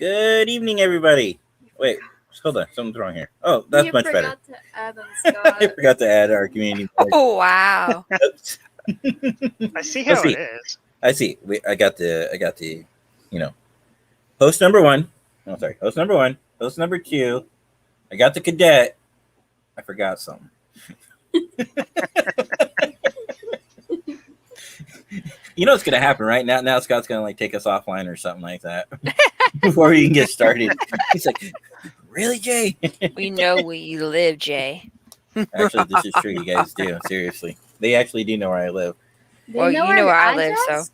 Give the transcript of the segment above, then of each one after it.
Good evening, everybody. Wait, hold on. Something's wrong here. Oh, that's You much better. forgot to add on Scott. I forgot to add our community. Oh wow! I see Let's how see. it is. I see. I got the, host number one. Oh, sorry. Host number one. Host number two. I got the cadet. I forgot something. You know what's gonna happen right now? Now Scott's gonna like take us offline or something like that before we can get started. He's like, "Really, Jay?" We know where you live, Jay. Actually, this is true. You guys do. Seriously, they actually do know where I live. They Well, know you know our where I live, address? so.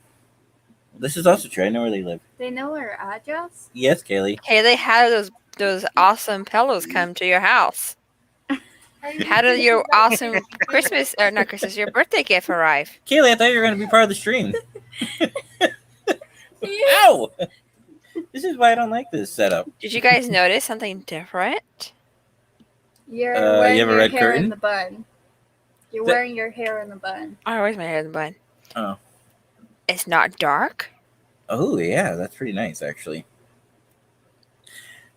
This is also true. I know where they live. They know our address? Yes, Kaylee. Hey, they had those awesome pillows come to your house. How did your awesome Christmas or not Christmas, your birthday gift arrive? Kaylee, I thought you were going to be part of the stream. Yeah. Ow! This is why I don't like this setup. Did you guys notice something different? You're You wearing have a your red hair curtain? in the bun. You're That- wearing your hair in the bun. I always my hair in the bun. Oh. It's not dark. Oh, yeah. That's pretty nice, actually.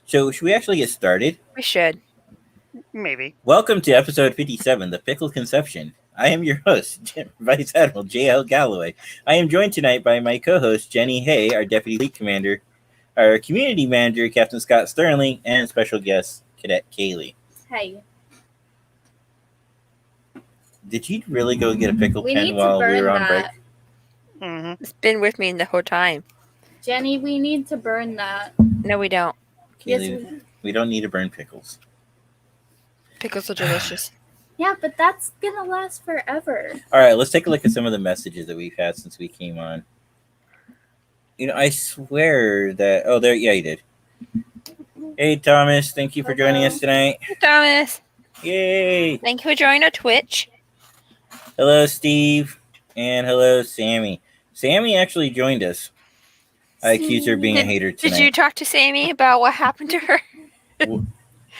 So, should we actually get started? We should. Maybe. Welcome to episode 57, The Pickleconception. I am your host, Vice Admiral J.L. Galloway. I am joined tonight by my co-host, Jenny Hay, our Deputy Fleet Commander, our Community Manager, Captain Scott Sterling, and special guest, Cadet Kaylee. Hey, Did you really go get a pickle we pen need to while we burn were on break? that. Mm-hmm. It's been with me the whole time. Jenny, we need to burn that. No, we don't. Yes, Kaylee, we don't need to burn pickles. Pickles are delicious. Yeah, but that's gonna last forever. All right, let's take a look at some of the messages that we've had since we came on. You know, I swear that... Oh, there... Yeah, you did. Hey, Thomas. Thank you for joining us tonight. Hey, Thomas, Yay! thank you for joining our Twitch. Hello, Steve. And hello, Sammy. Sammy actually joined us. I accuse her of being a hater tonight. Did you talk to Sammy about what happened to her?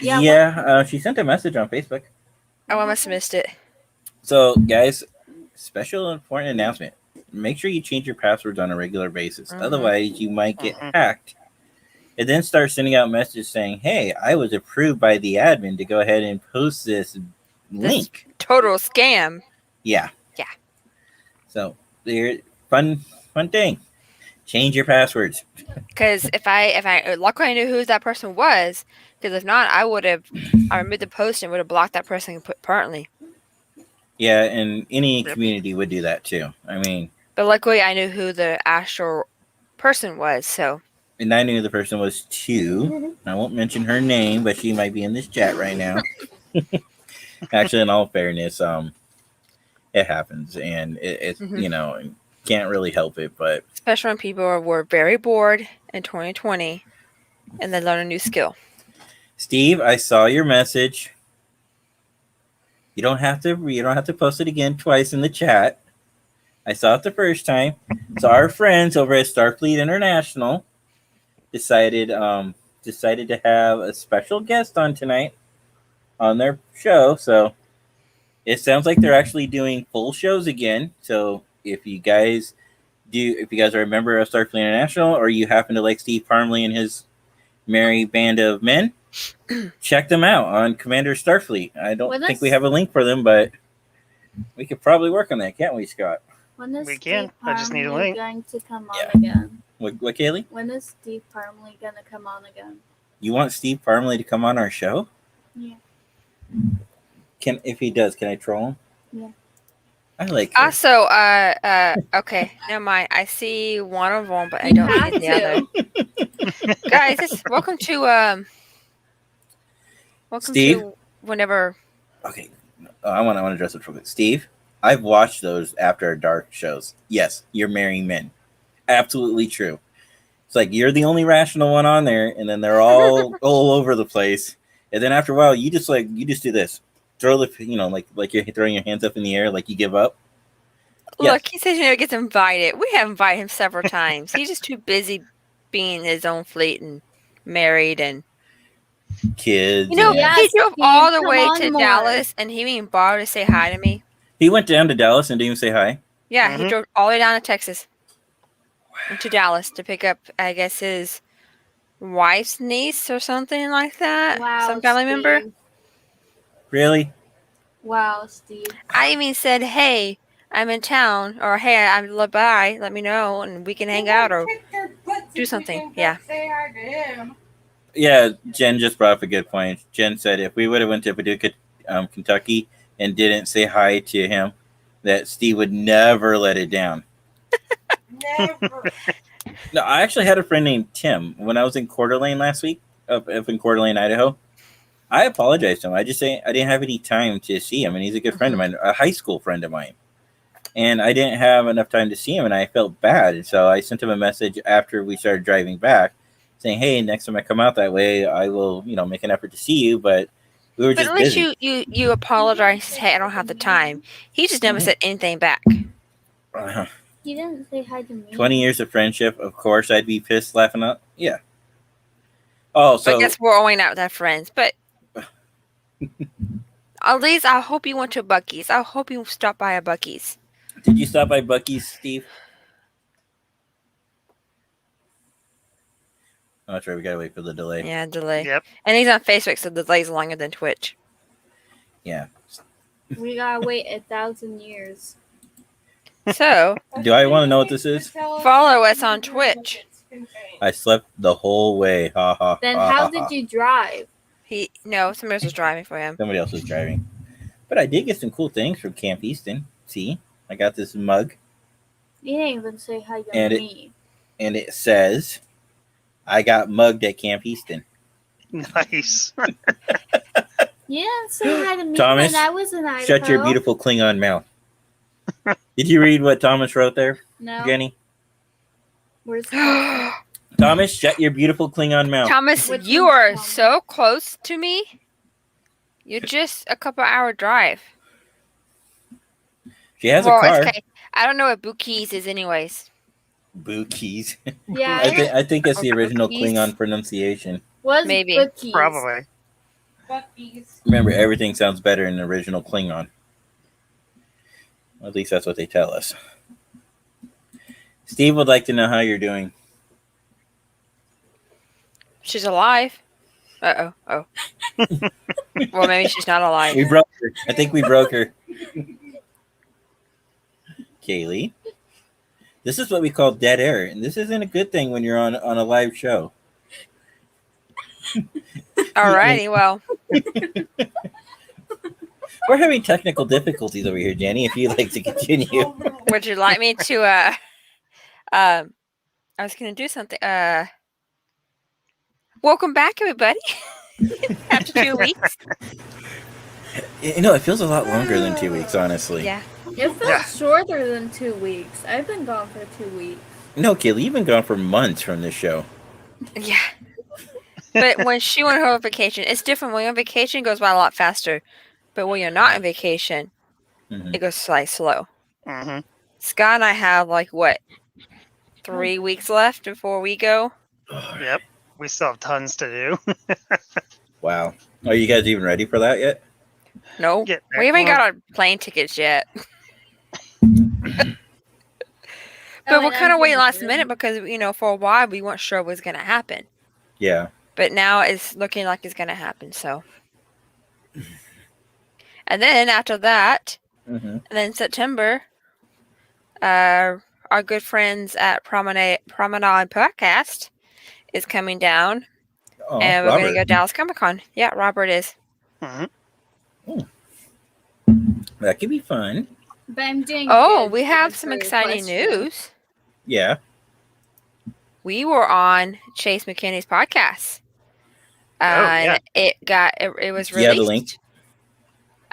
Yeah, She sent a message on Facebook. Oh, I must have missed it. So, guys, special important announcement. Make sure you change your passwords on a regular basis. Mhm. Otherwise, you might get hacked. And then start sending out messages saying, hey, I was approved by the admin to go ahead and post this link. Total scam. Yeah. Yeah. So, fun thing. Change your passwords. Because if I luckily I knew who that person was. Because if not, I removed the post and would have blocked that person and put permanently. Yeah, and any community would do that too. I mean, But luckily I knew who the actual person was. So and I knew the person was too. I won't mention her name, but she might be in this chat right now. Actually, in all fairness, it happens, and it's Mhm. Can't really help it. But especially when people were very bored in 2020, and they learn a new skill. Steve, I saw your message. You don't have to post it again twice in the chat. I saw it the first time. So our friends over at Starfleet International decided to have a special guest on tonight on their show. So it sounds like they're actually doing full shows again. So if you guys are a member of Starfleet International, or you happen to like Steve Parmley and his merry band of men, check them out on Commander Starfleet. I don't think we have a link for them, but we could probably work on that, can't we, Scott? When is We can. Steve I just need a Parmley link. going to come on Yeah. again? What, Kaylee? When is Steve Parmley gonna come on again? You want Steve Parmley to come on our show? Yeah. If he does, can I troll him? Yeah. I like her. Also, okay, never mind. I see one of them, but I don't have see the other. Guys, welcome to Steve? to whenever. Okay, I want to address it real quick. Steve, I've watched those After Dark shows. Yes, you're marrying men. Absolutely true. It's like you're the only rational one on there, and then they're all over the place. And then after a while, you just do this. Throw the like you're throwing your hands up in the air, like you give up. Look, he says he never gets invited. We have invited him several times. He's just too busy being his own fleet and married and Kids. he drove all the Steve, way come to on more. Dallas, and he even bothered to say hi to me. He went down to Dallas and didn't even say hi. Yeah, he Mhm. drove all the way down to Texas and to Dallas to pick up, I guess, his wife's niece or something like that. Wow, Some family member. Steve. Really? Wow, Steve. I even said, "Hey, I'm in town," or "Hey, I'm by. Let me know, and we can hang out or do something." Yeah. Yeah, Jen just brought up a good point. Jen said if we would have went to Paducah, Kentucky, and didn't say hi to him, that Steve would never let it down. Never. No, I actually had a friend named Tim when I was in Coeur d'Alene last week, up in Coeur d'Alene, Idaho. I apologized to him. I just say I didn't have any time to see him, and he's a good friend of mine, a high school friend of mine. And I didn't have enough time to see him, and I felt bad. And so I sent him a message after we started driving back, saying, "Hey, next time I come out that way, I will, make an effort to see you." But we were But just at least busy. you apologized. Hey, I don't have the time. He just never said anything back. He didn't say hi to me. 20 years of friendship. Of course, I'd be pissed laughing out. Yeah. Oh, So I so guess we're only not that friends. But at least I hope you went to Buc-ee's. I hope you stopped by a Buc-ee's. did you stop by Buc-ee's, Steve? Oh, that's right. We gotta wait for the delay. Yeah, delay. Yep. And he's on Facebook, so the delay's longer than Twitch. Yeah. We gotta wait 1,000 years. So Do I want to know what this is? follow us on Twitch. I slept the whole way. Ha ha. Then ha, how ha, did ha. you drive? Somebody else was driving for him. Somebody else was driving. But I did get some cool things from Camp Easton. See, I got this mug, You didn't even say hi to And me. and it says, "I got mugged at Camp Easton." Nice. You didn't say hi to me Thomas, when I was in Idaho. Shut your beautiful Klingon mouth. Did you read what Thomas wrote there, No. Jenny? Where's Thomas, shut your beautiful Klingon mouth. Thomas, Which you one's are Thomas? so close to me. You're just a couple-hour drive. She has a Well, car. okay. I don't know what Buc-ee's is, anyways. Bookies. Yeah, I think it's the original Cookies? Klingon pronunciation. was Maybe. Buc-ee's. Probably. Buc-ee's. Remember, everything sounds better in the original Klingon. At least that's what they tell us. Steve would like to know how you're doing. She's alive. Uh-oh. Oh. Well, maybe she's not alive. We broke her. I think we broke her. Kaylee. This is what we call dead air, and this isn't a good thing when you're on a live show. Alrighty, well. We're having technical difficulties over here, Jenny. If you'd like to continue. Would you like me to, I was going to do something, welcome back, everybody. After 2 weeks. It feels a lot longer than 2 weeks, honestly. Yeah. It felt Yeah. shorter than 2 weeks. I've been gone for 2 weeks. No, Kaylee, you've been gone for months from this show. Yeah. But when she went on her vacation, it's different. When you're on vacation, it goes by a lot faster. But when you're not on vacation, Mhm. it goes like slow. Mm-hmm. Scott and I have 3 weeks left before we go. Yep. We still have tons to do. Wow. Are you guys even ready for that yet? No, Get we haven't there. got our plane tickets yet. Oh, But we're and kind of I'm waiting gonna last do- minute because, for a while we weren't sure what was going to happen. Yeah. But now it's looking like it's going to happen, so. And then after that, Mm-hmm. and then September, our good friends at Promenade Podcast is coming down, Oh, and we're going to Robert. go Dallas Comic Con. Yeah, Robert is. Mm-hmm. That could be fun. But I'm doing Oh, good we to have answer some your exciting question. news. Yeah. We were on Chase McKinney's podcast. yeah. And it was Do you have released. the link?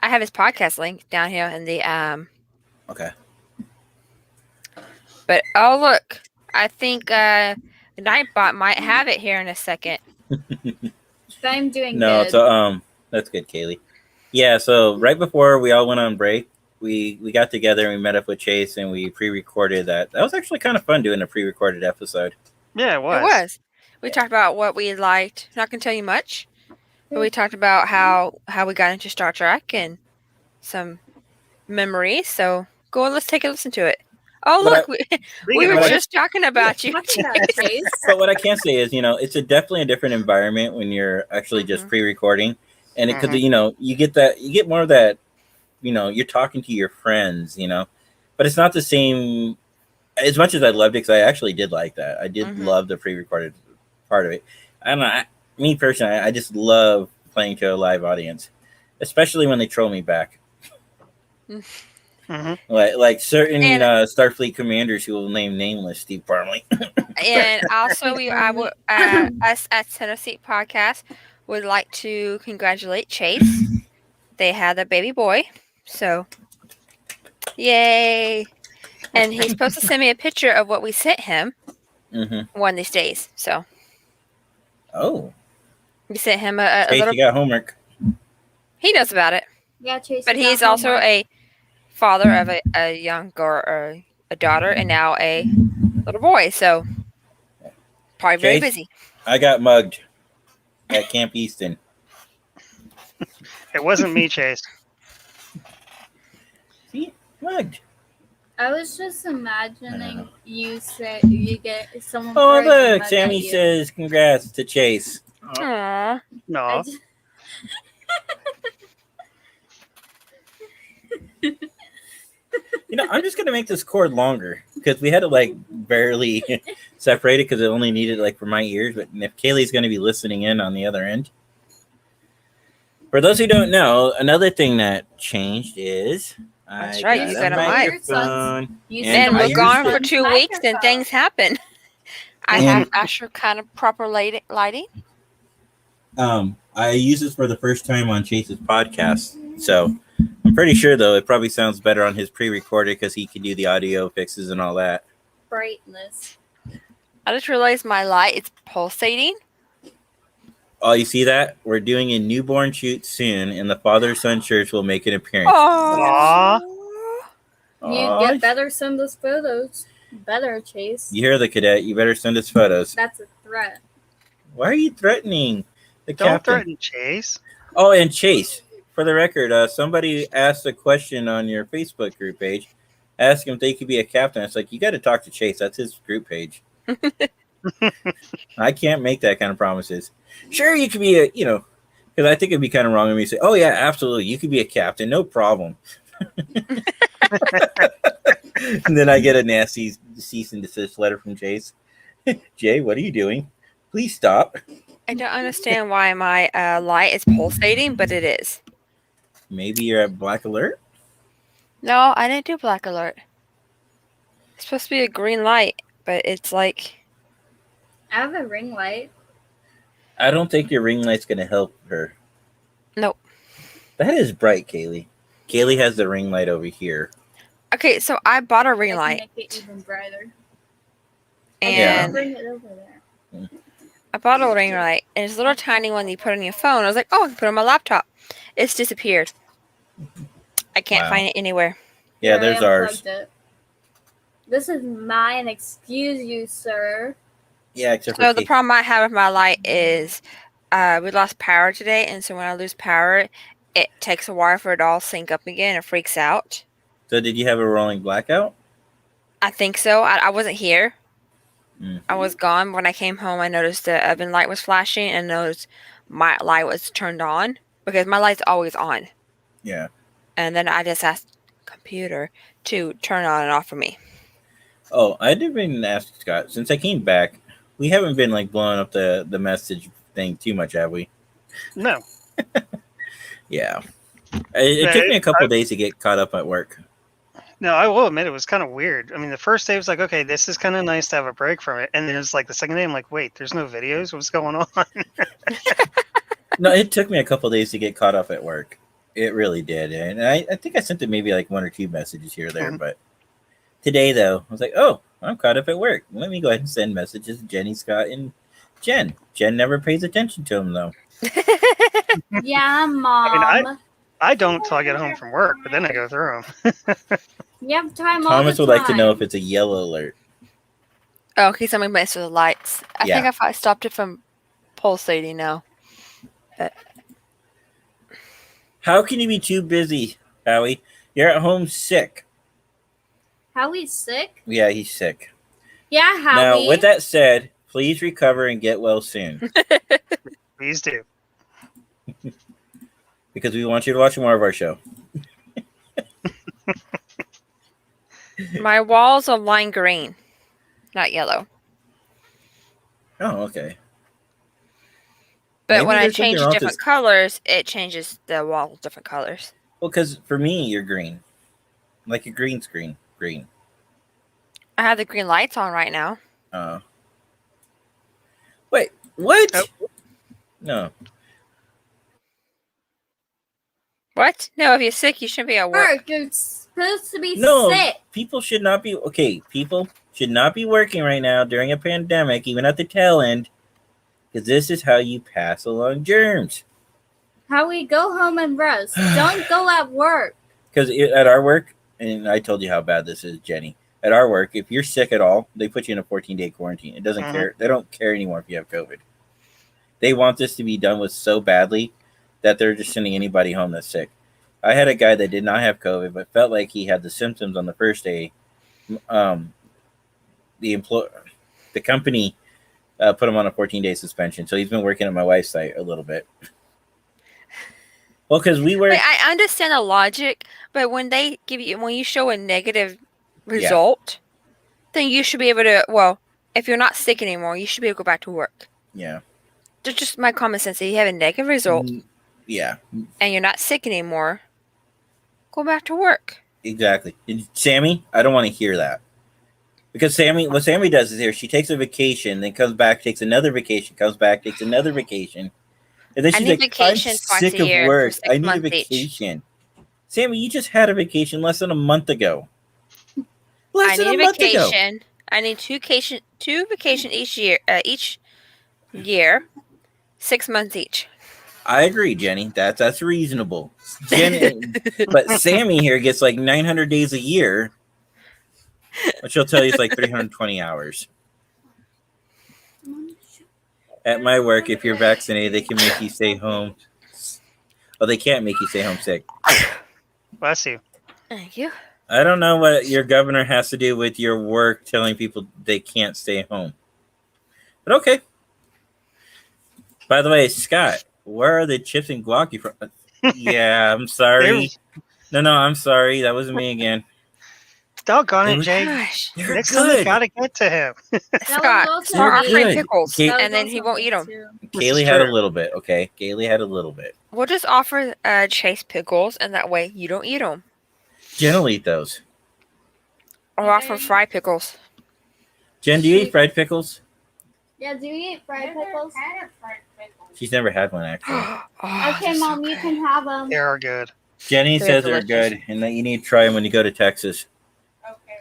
I have his podcast link down here in the Okay. But oh look, I think Nightbot might have it here in a second. But I'm doing No, good. so that's good, Kaylee. Yeah, so right before we all went on break, we got together and we met up with Chase and we pre-recorded that. That was actually kind of fun doing a pre-recorded episode. Yeah, it was. It was. We talked about what we liked. Not gonna tell you much, but we talked about how we got into Star Trek and some memories. So go and let's take a listen to it. Oh, But look, we Speaking were of what I- just talking about you. Talking about Chase. But what I can say is, it's definitely a different environment when you're actually just Mhm. pre-recording, and because Mhm. you get more of that, you're talking to your friends, but it's not the same. As much as I loved it, because I actually did like that. I did Mhm. love the pre-recorded part of it. I don't know. Me personally, I just love playing to a live audience, especially when they troll me back. Mhm. Like certain And Starfleet commanders who will name nameless, Steve Parmley. and also us at Tennessee Podcast would like to congratulate Chase. They had a baby boy, so yay! And he's supposed to send me a picture of what we sent him Hmm. one of these days. So Oh, we sent him a Chase, little. you got homework. He knows about it, Yeah, Chase. but you got he's also homework. a father of a young girl, or a daughter, and now a little boy. So probably very Chase, busy. I got mugged at Camp Easton. It wasn't me, Chase. See, mugged. I was just imagining you get someone. Oh, throwing a look, mug Sammy at you. says congrats to Chase. Aww. I No. just, I'm just gonna make this cord longer because we had to like barely separate it because it only needed like for my ears. But if Kaylee's gonna be listening in on the other end, for those who don't know, another thing that changed is That's I right, you got a mic. microphone. You And And I we're used gone it. for 2 weeks, and things happen. I And- have actual kind of proper lighting. I use this for the first time on Chase's podcast, so I'm pretty sure though it probably sounds better on his pre-recorded because he can do the audio fixes and all that. brightness. I just realized my light is pulsating. Oh, you see that? We're doing a newborn shoot soon, and the father-son church will make an appearance. Aw. You Aw, get better send us photos. Better, Chase. you hear the cadet? You better send us photos. That's a threat. Why are you threatening the Don't captain? threaten Chase. Oh, and Chase, for the record, somebody asked a question on your Facebook group page. Ask him if they could be a captain. It's like, you got to talk to Chase. That's his group page. I can't make that kind of promises. Sure, you could be because I think it'd be kind of wrong of me to say, oh, yeah, absolutely. You could be a captain. No problem. And then I get a nasty cease and desist letter from Chase. Jay, what are you doing? Please stop. I don't understand why my light is pulsating, but it is. Maybe you're at black alert? No, I didn't do black alert. It's supposed to be a green light, but it's like... I have a ring light. I don't think your ring light's going to help her. Nope. That is bright, Kaylee. Kaylee has the ring light over here. Okay, so I bought a ring I light, can make it even brighter. and Bring it over there. I bought a ring light, and it's a little tiny one you put on your phone. I was like, oh, I can put it on my laptop. It's disappeared. I can't Wow. find it anywhere. Yeah, Here, I there's ours. unplugged it. This is mine. Excuse you, sir. Yeah, except for So the Kay- problem I have with my light is we lost power today, and so when I lose power, it takes a while for it all sync up again. It freaks out. So did you have a rolling blackout? I think so. I wasn't here. Mm. I was gone. When I came home, I noticed the oven light was flashing, and noticed my light was turned on because my light's always on. Yeah. And then I just asked computer to turn it on and off for me. Oh, I didn't even ask Scott. Since I came back, we haven't been like blowing up the message thing too much, have we? No. Yeah. It took me a couple days to get caught up at work. No, I will admit it was kind of weird. I mean, the first day was like, okay, this is kind of nice to have a break from it. And then it's like the second day, I'm like, wait, there's no videos? What's going on? No, it took me a couple days to get caught up at work. It really did. And I think I sent it maybe like one or two messages here or there. Mhm. But today, though, I was like, oh, I'm caught up at work. Let me go ahead and send messages to Jenny, Scott, and Jen. Jen never pays attention to them, though. Yeah, Mom. I don't till I get home from work, but then I go through them. You have time Thomas all would the like to know time. if it's a yellow alert. Oh, okay, somebody messed with the lights. I Yeah. think I stopped it from pulsating now. How can you be too busy, Howie? You're at home sick. Howie's sick? Yeah, he's sick. Yeah, Howie. Now, with that said, please recover and get well soon. Please do. Because we want you to watch more of our show. My walls are lime green, not yellow. Oh, okay. But Maybe when I there's something change wrong with different this- colors, it changes the wall different colors. Well, because for me, you're green. Like a green screen. Green. I have the green lights on right now. Wait, what? Oh. No. What? No, if you're sick, you shouldn't be at work. Mark, you're supposed to be No, sick. people should not be people should not be working right now during a pandemic, even at the tail end, because this is how you pass along germs. Howie, go home and rest. Don't go at work. Because at our work, and I told you how bad this is, Jenny. At our work, if you're sick at all, they put you in a 14-day quarantine. It doesn't care. They don't care anymore if you have COVID. They want this to be done with so badly that they're just sending anybody home that's sick. I had a guy that did not have COVID, but felt like he had the symptoms on the first day. The company put him on a 14-day suspension, so he's been working at my wife's site a little bit. Well, because we were. Wait, I understand the logic, but when you show a negative result, then you should be able to. Well, if you're not sick anymore, you should be able to go back to work. Yeah. That's just my common sense. If you have a negative result, Yeah. and you're not sick anymore, go back to work. Exactly. And Sammy, I don't want to hear that. Because what Sammy does is here, she takes a vacation, then comes back, takes another vacation, comes back, takes another vacation. And then I she's need like, vacation I'm twice sick a of year work. for 6 I need a months each." vacation. Sammy, you just had a vacation less than a month ago. I need a vacation. I need two vacation each year, 6 months each. I agree, Jenny. That's reasonable. But Sammy here gets like 900 days a year, which she'll tell you is like 320 hours. At my work, if you're vaccinated, they can make you stay home. Oh, they can't make you stay home sick. Bless you. Thank you. I don't know what your governor has to do with your work telling people they can't stay home. But okay. By the way, Scott, where are the chips and guac you from? Yeah, I'm sorry. No, I'm sorry. That wasn't me again. Doggone They it, were- Jay. Gosh. They're Next time you good. gotta get to him. Scott, also start me. offering Good. pickles, Ga- That was and then he also won't me eat them. too. Kaylee is had a true. little bit, okay? Kaylee had a little bit. We'll just offer Chase pickles, and that way you don't eat them. Jen will eat those. Or offer fried pickles. Jen, do you eat fried pickles? Yeah, do you eat fried pickles? Had a fried pickle. She's never had one, actually. Oh, Okay, they're so Mom, you good. can have them. They are good. Jenny They're says they're delicious. good, and that you need to try them when you go to Texas. Okay.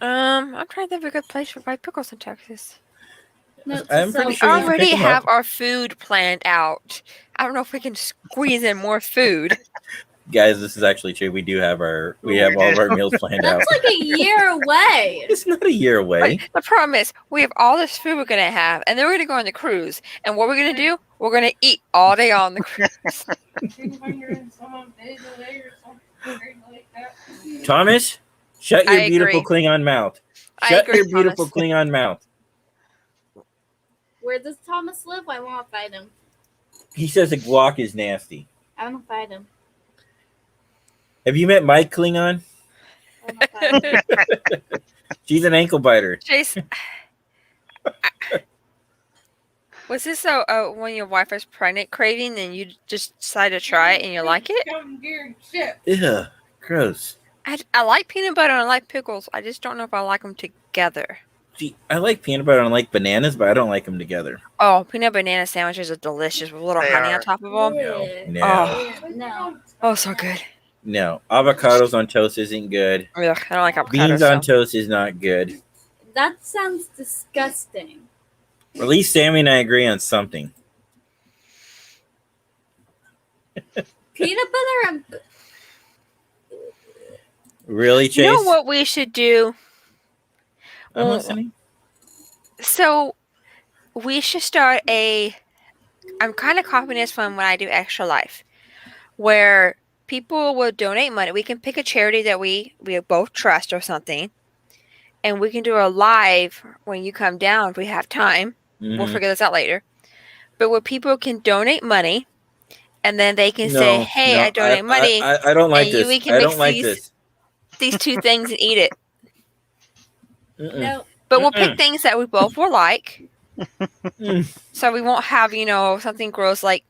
I'm trying to think of a good place for fried pickles in Texas. No, I'm so- pretty We sure you can already pick 'em have up. our food planned out. I don't know if we can squeeze in more food. Guys, this is actually true. We do have we have all of our meals planned out. That's like a year away. It's not a year away. But the problem is, we have all this food we're gonna have, and then we're gonna go on the cruise. And what we're gonna do? We're gonna eat all day on the cruise. 200 and some odd days away or something crazy like that. Thomas, shut your I beautiful agree. Klingon mouth. I Shut agree, your beautiful Thomas. Klingon mouth. Where does Thomas live? I want to fight him. He says the guac is nasty. I want to fight him. Have you met Mike Klingon? I wanna fight him. She's an ankle biter. Chase, was this when your wife was pregnant craving, and you just decided to try it and you like it? Come here and shit. Ugh, gross. I like peanut butter and I like pickles. I just don't know if I like them together. See, I like peanut butter and I like bananas, but I don't like them together. Oh, peanut banana sandwiches are delicious with a little They honey are. on top of them. Yeah. No, Oh. No. Oh, so good. no. Avocados on toast isn't good. Ugh, I don't like avocados. Beans on so. toast is not good. That sounds disgusting. At least Sammy and I agree on something. Peanut butter and Really, Chase? You know what we should do? I'm listening. So we should start I'm kind of copying this from when I do Extra Life, where people will donate money. We can pick a charity that we both trust or something, and we can do a live when you come down if we have time. We'll Mhm. figure this out later. But where people can donate money, and then they can say, "Hey, I donate money," I don't like and this. we can I mix don't like this. these two things and eat it. Mm-mm. No. But we'll pick things that we both will like, Mm. so we won't have something gross like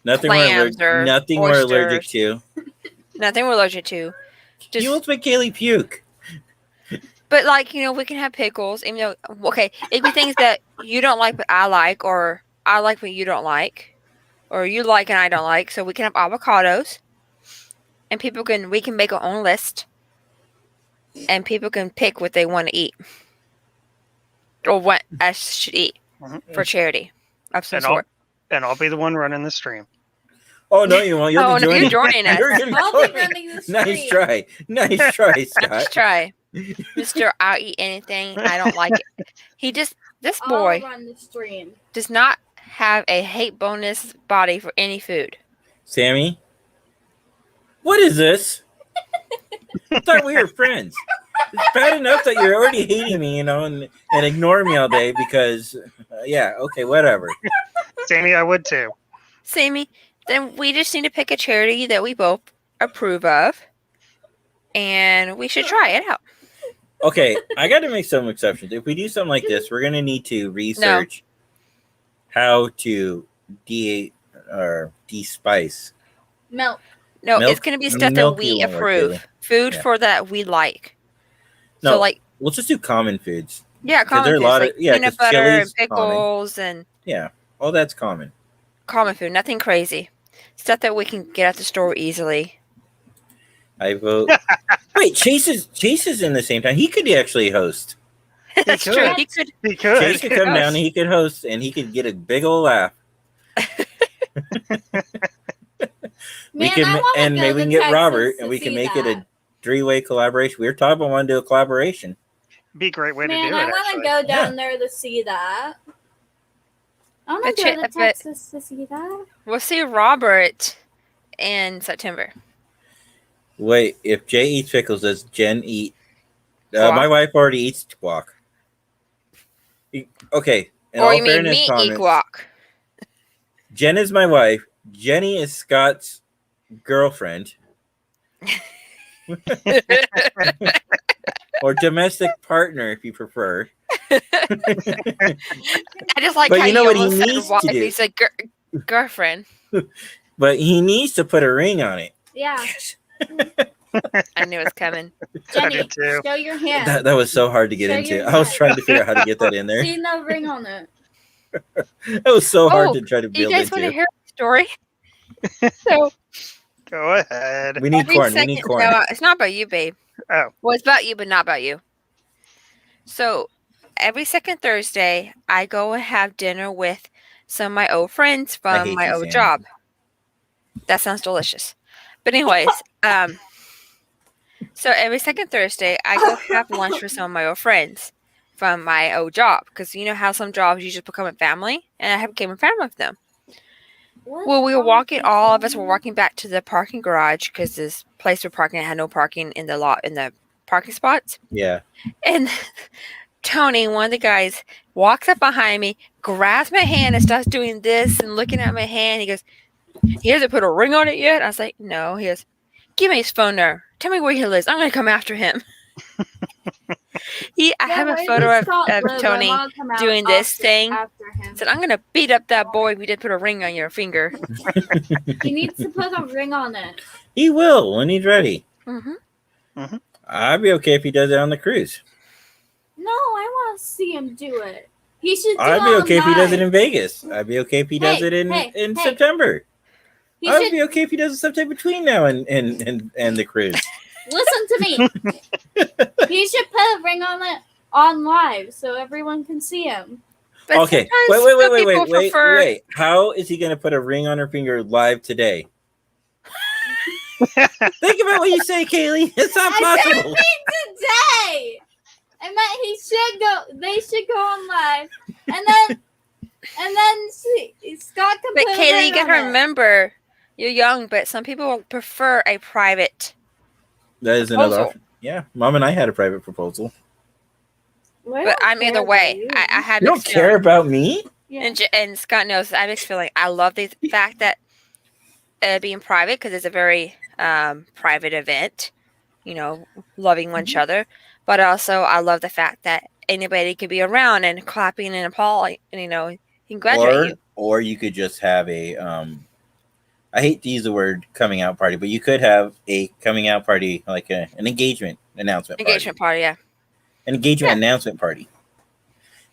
Nothing clams or nothing we're allergic oysters. to. Nothing we're allergic to. Just, You almost make Kaylee puke. but we can have pickles. Even though, okay, it could be things that you don't like but I like, or I like but you don't like, or you like and I don't like. So we can have avocados, and we can make our own list, and people can pick what they want to eat, or what I should eat Mhm. for charity of some And sort. I'll be the one running the stream. Oh no, you won't. You'll Oh, be no, joining. you're joining us. You're gonna be I'll be joining. running the Nice stream. try. Nice try, Let's Scott. try. Mr. I'll eat anything. I don't like it. This boy I'll run the stream. does not have a hate bonus body for any food. Sammy, what is this? I thought we were friends. It's bad enough that you're already hating me, and ignoring me all day because, yeah, okay, whatever. Sammy, I would too. Sammy, then we just need to pick a charity that we both approve of, and we should try it out. Okay, I got to make some exceptions. If we do something like this, we're gonna need to research how to de-spice. Milk. No, Milk- it's going to be stuff that milk we won't work, approve. Kaylee. Food Yeah. for that we like. No, So, like, we'll just do common foods. yeah, 'Cause common there are a foods, lot of- like yeah, peanut 'cause butter and chili's common. pickles and Yeah, all that's common. common food. Nothing crazy. Stuff that we can get at the store easily. I vote. Wait, Chase is in the same time. He could actually host. That's could. true. He could. He could. Chase could come down and he could host, and he could get a big old laugh. Man, can, I wanna and go maybe we to can get Texas Robert, to and we can see make it a that. 3-way collaboration. We were talking about wanting to do a collaboration. Be a great way Man, to do I it. want to Actually. go down there to see that. I want But to go Ch- to but- Texas to see that. We'll see Robert in September. Wait, if Jay eats pickles, does Jen eat? Guac? My wife already eats guac. Okay. In Or all you mean fairness, me eat comments, guac? Jen is my wife. Jenny is Scott's girlfriend or domestic partner, if you prefer. I just like But how you know what he almost said needs wife. to do? He said girlfriend. But he needs to put a ring on it. Yeah. I knew it was coming. Jenny, did too. show your hand. That was so hard to get Show into. your I was hand. trying to figure out how to get that in there. See no ring on it. That was so hard Oh, to try to You build guys want to into. hear a story? So Go ahead. We need every corn. We second- need corn. No, it's not about you, babe. Oh. Well, it's about you, but not about you. So every second Thursday, I go and have dinner with some of my old friends I from hate my you, old Sam. job. That sounds delicious. But anyways, so every second Thursday, I go have lunch with some of my old friends from my old job. Because you know how some jobs you just become a family? And I became a family with them. Well, we were walking, all of us were walking back to the parking garage because this place we're parking had no parking in the lot, in the parking spots. Yeah. And Tony, one of the guys, walks up behind me, grabs my hand and starts doing this and looking at my hand. He goes, he hasn't put a ring on it yet? I was like, no. He goes, give me his phone number. Tell me where he lives. I'm going to come after him. I have a photo of Tony doing this thing. After him. Said, I'm going to beat up that boy if you didn't put a ring on your finger. He needs to put a ring on it. He will when he's ready. Mm-hmm. I'd be okay if he does it on the cruise. No, I want to see him do it. He should do I'd be it okay if he does it online. in Vegas. I'd be okay if he does Hey, it in hey. September. He I'd should be okay if he does it sometime between now and the cruise. listen to me. He should put a ring on it on live so everyone can see him. But Okay, sometimes some people prefer- wait. How is he going to put a ring on her finger live today? Think about what you say, Kaylee. It's not I didn't possible. mean today. I meant he should go. They should go on live, and then Scott can But put a Kaylee, ring you gotta on it. remember, You're young, but some people prefer a private. That is another Proposal. option. Yeah, Mom and I had a private proposal. Well, I But don't I'm care either about way. you. I have You don't mixed care feelings. about me? Yeah. And Scott knows I have mixed feeling. I love the fact that being private because it's a very private event. You know, loving each other, but also I love the fact that anybody could be around and clapping and applauding, and congratulate you. Or you could just have a I hate to use the word coming out party, but you could have a coming out party, like an engagement announcement Engagement party. party, yeah. An engagement Yeah. announcement party.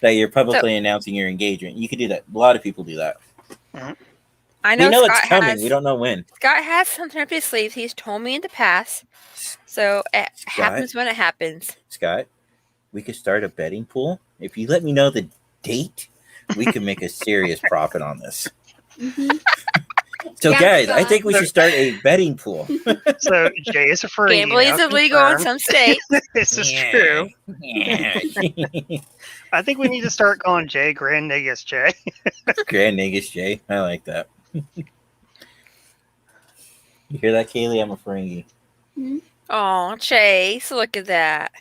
That you're publicly announcing your engagement. You could do that. A lot of people do that. I know We know Scott it's coming. has. We don't know when. Scott has something up his sleeve. He's told me in the past, so it Scott? happens when it happens. Scott, we could start a betting pool. If you let me know the date, we can make a serious profit on this. Mhm. So, Yeah, guys, I Scott. think we should start a betting pool. So Jay is a furry. Gambling is illegal in some states. This is true. Yeah. I think we need to start calling Jay Grand Negus Jay. Grand Negus Jay. I like that. You hear that, Kaylee? I'm a Ferengi. Oh, Chase, look at that.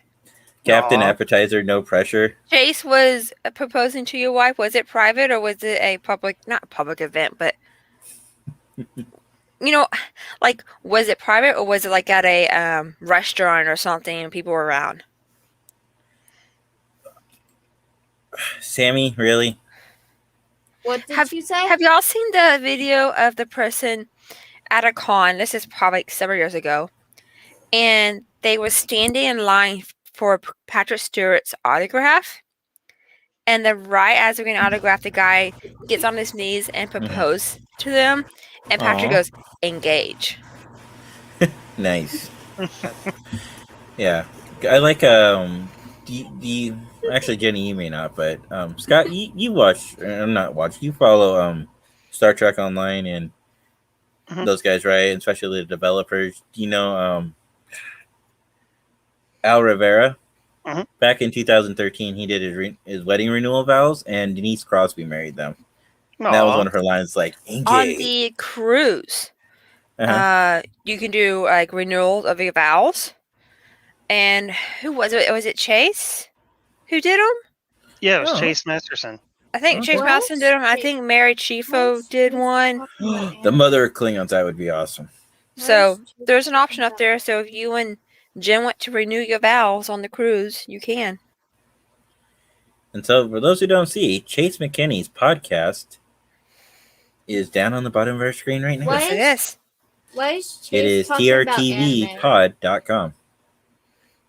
Captain Aw. Appetizer, no pressure. Chase was proposing to your wife. Was it private or was it a public, not a public event, but like, was it private or was it like at a restaurant or something and people were around? Sammy, really? What did you say? Have y'all seen the video of the person at a con? This is probably several years ago. And they were standing in line for Patrick Stewart's autograph. And right as they're getting an autograph, the guy gets on his knees and proposes to them. And Patrick Aw. goes, engage. Nice. Yeah. I like the actually Jenny, you may not, but Scott, you watch not watch, you follow Star Trek Online and Mhm. those guys, right? And especially the developers. Do you know Al Rivera? Mhm. Back in 2013, he did his wedding renewal vows, and Denise Crosby married them. And that was Aw. one of her lines, like engage. On the cruise, Uh-huh. you can do like renewals of your vows. And who was it? Was it Chase who did them? Yeah, it was Oh. Chase Masterson. I think Okay. Chase Masterson did them. I think Mary Chifo did one. The mother of Klingons, that would be awesome. So there's an option up there. So if you and Jen want to renew your vows on the cruise, you can. And so, for those who don't see, Chase McKinney's podcast is down on the bottom of our screen right now. What? Yes, it is. Why is Chase It is talking about anime? trtvpod.com.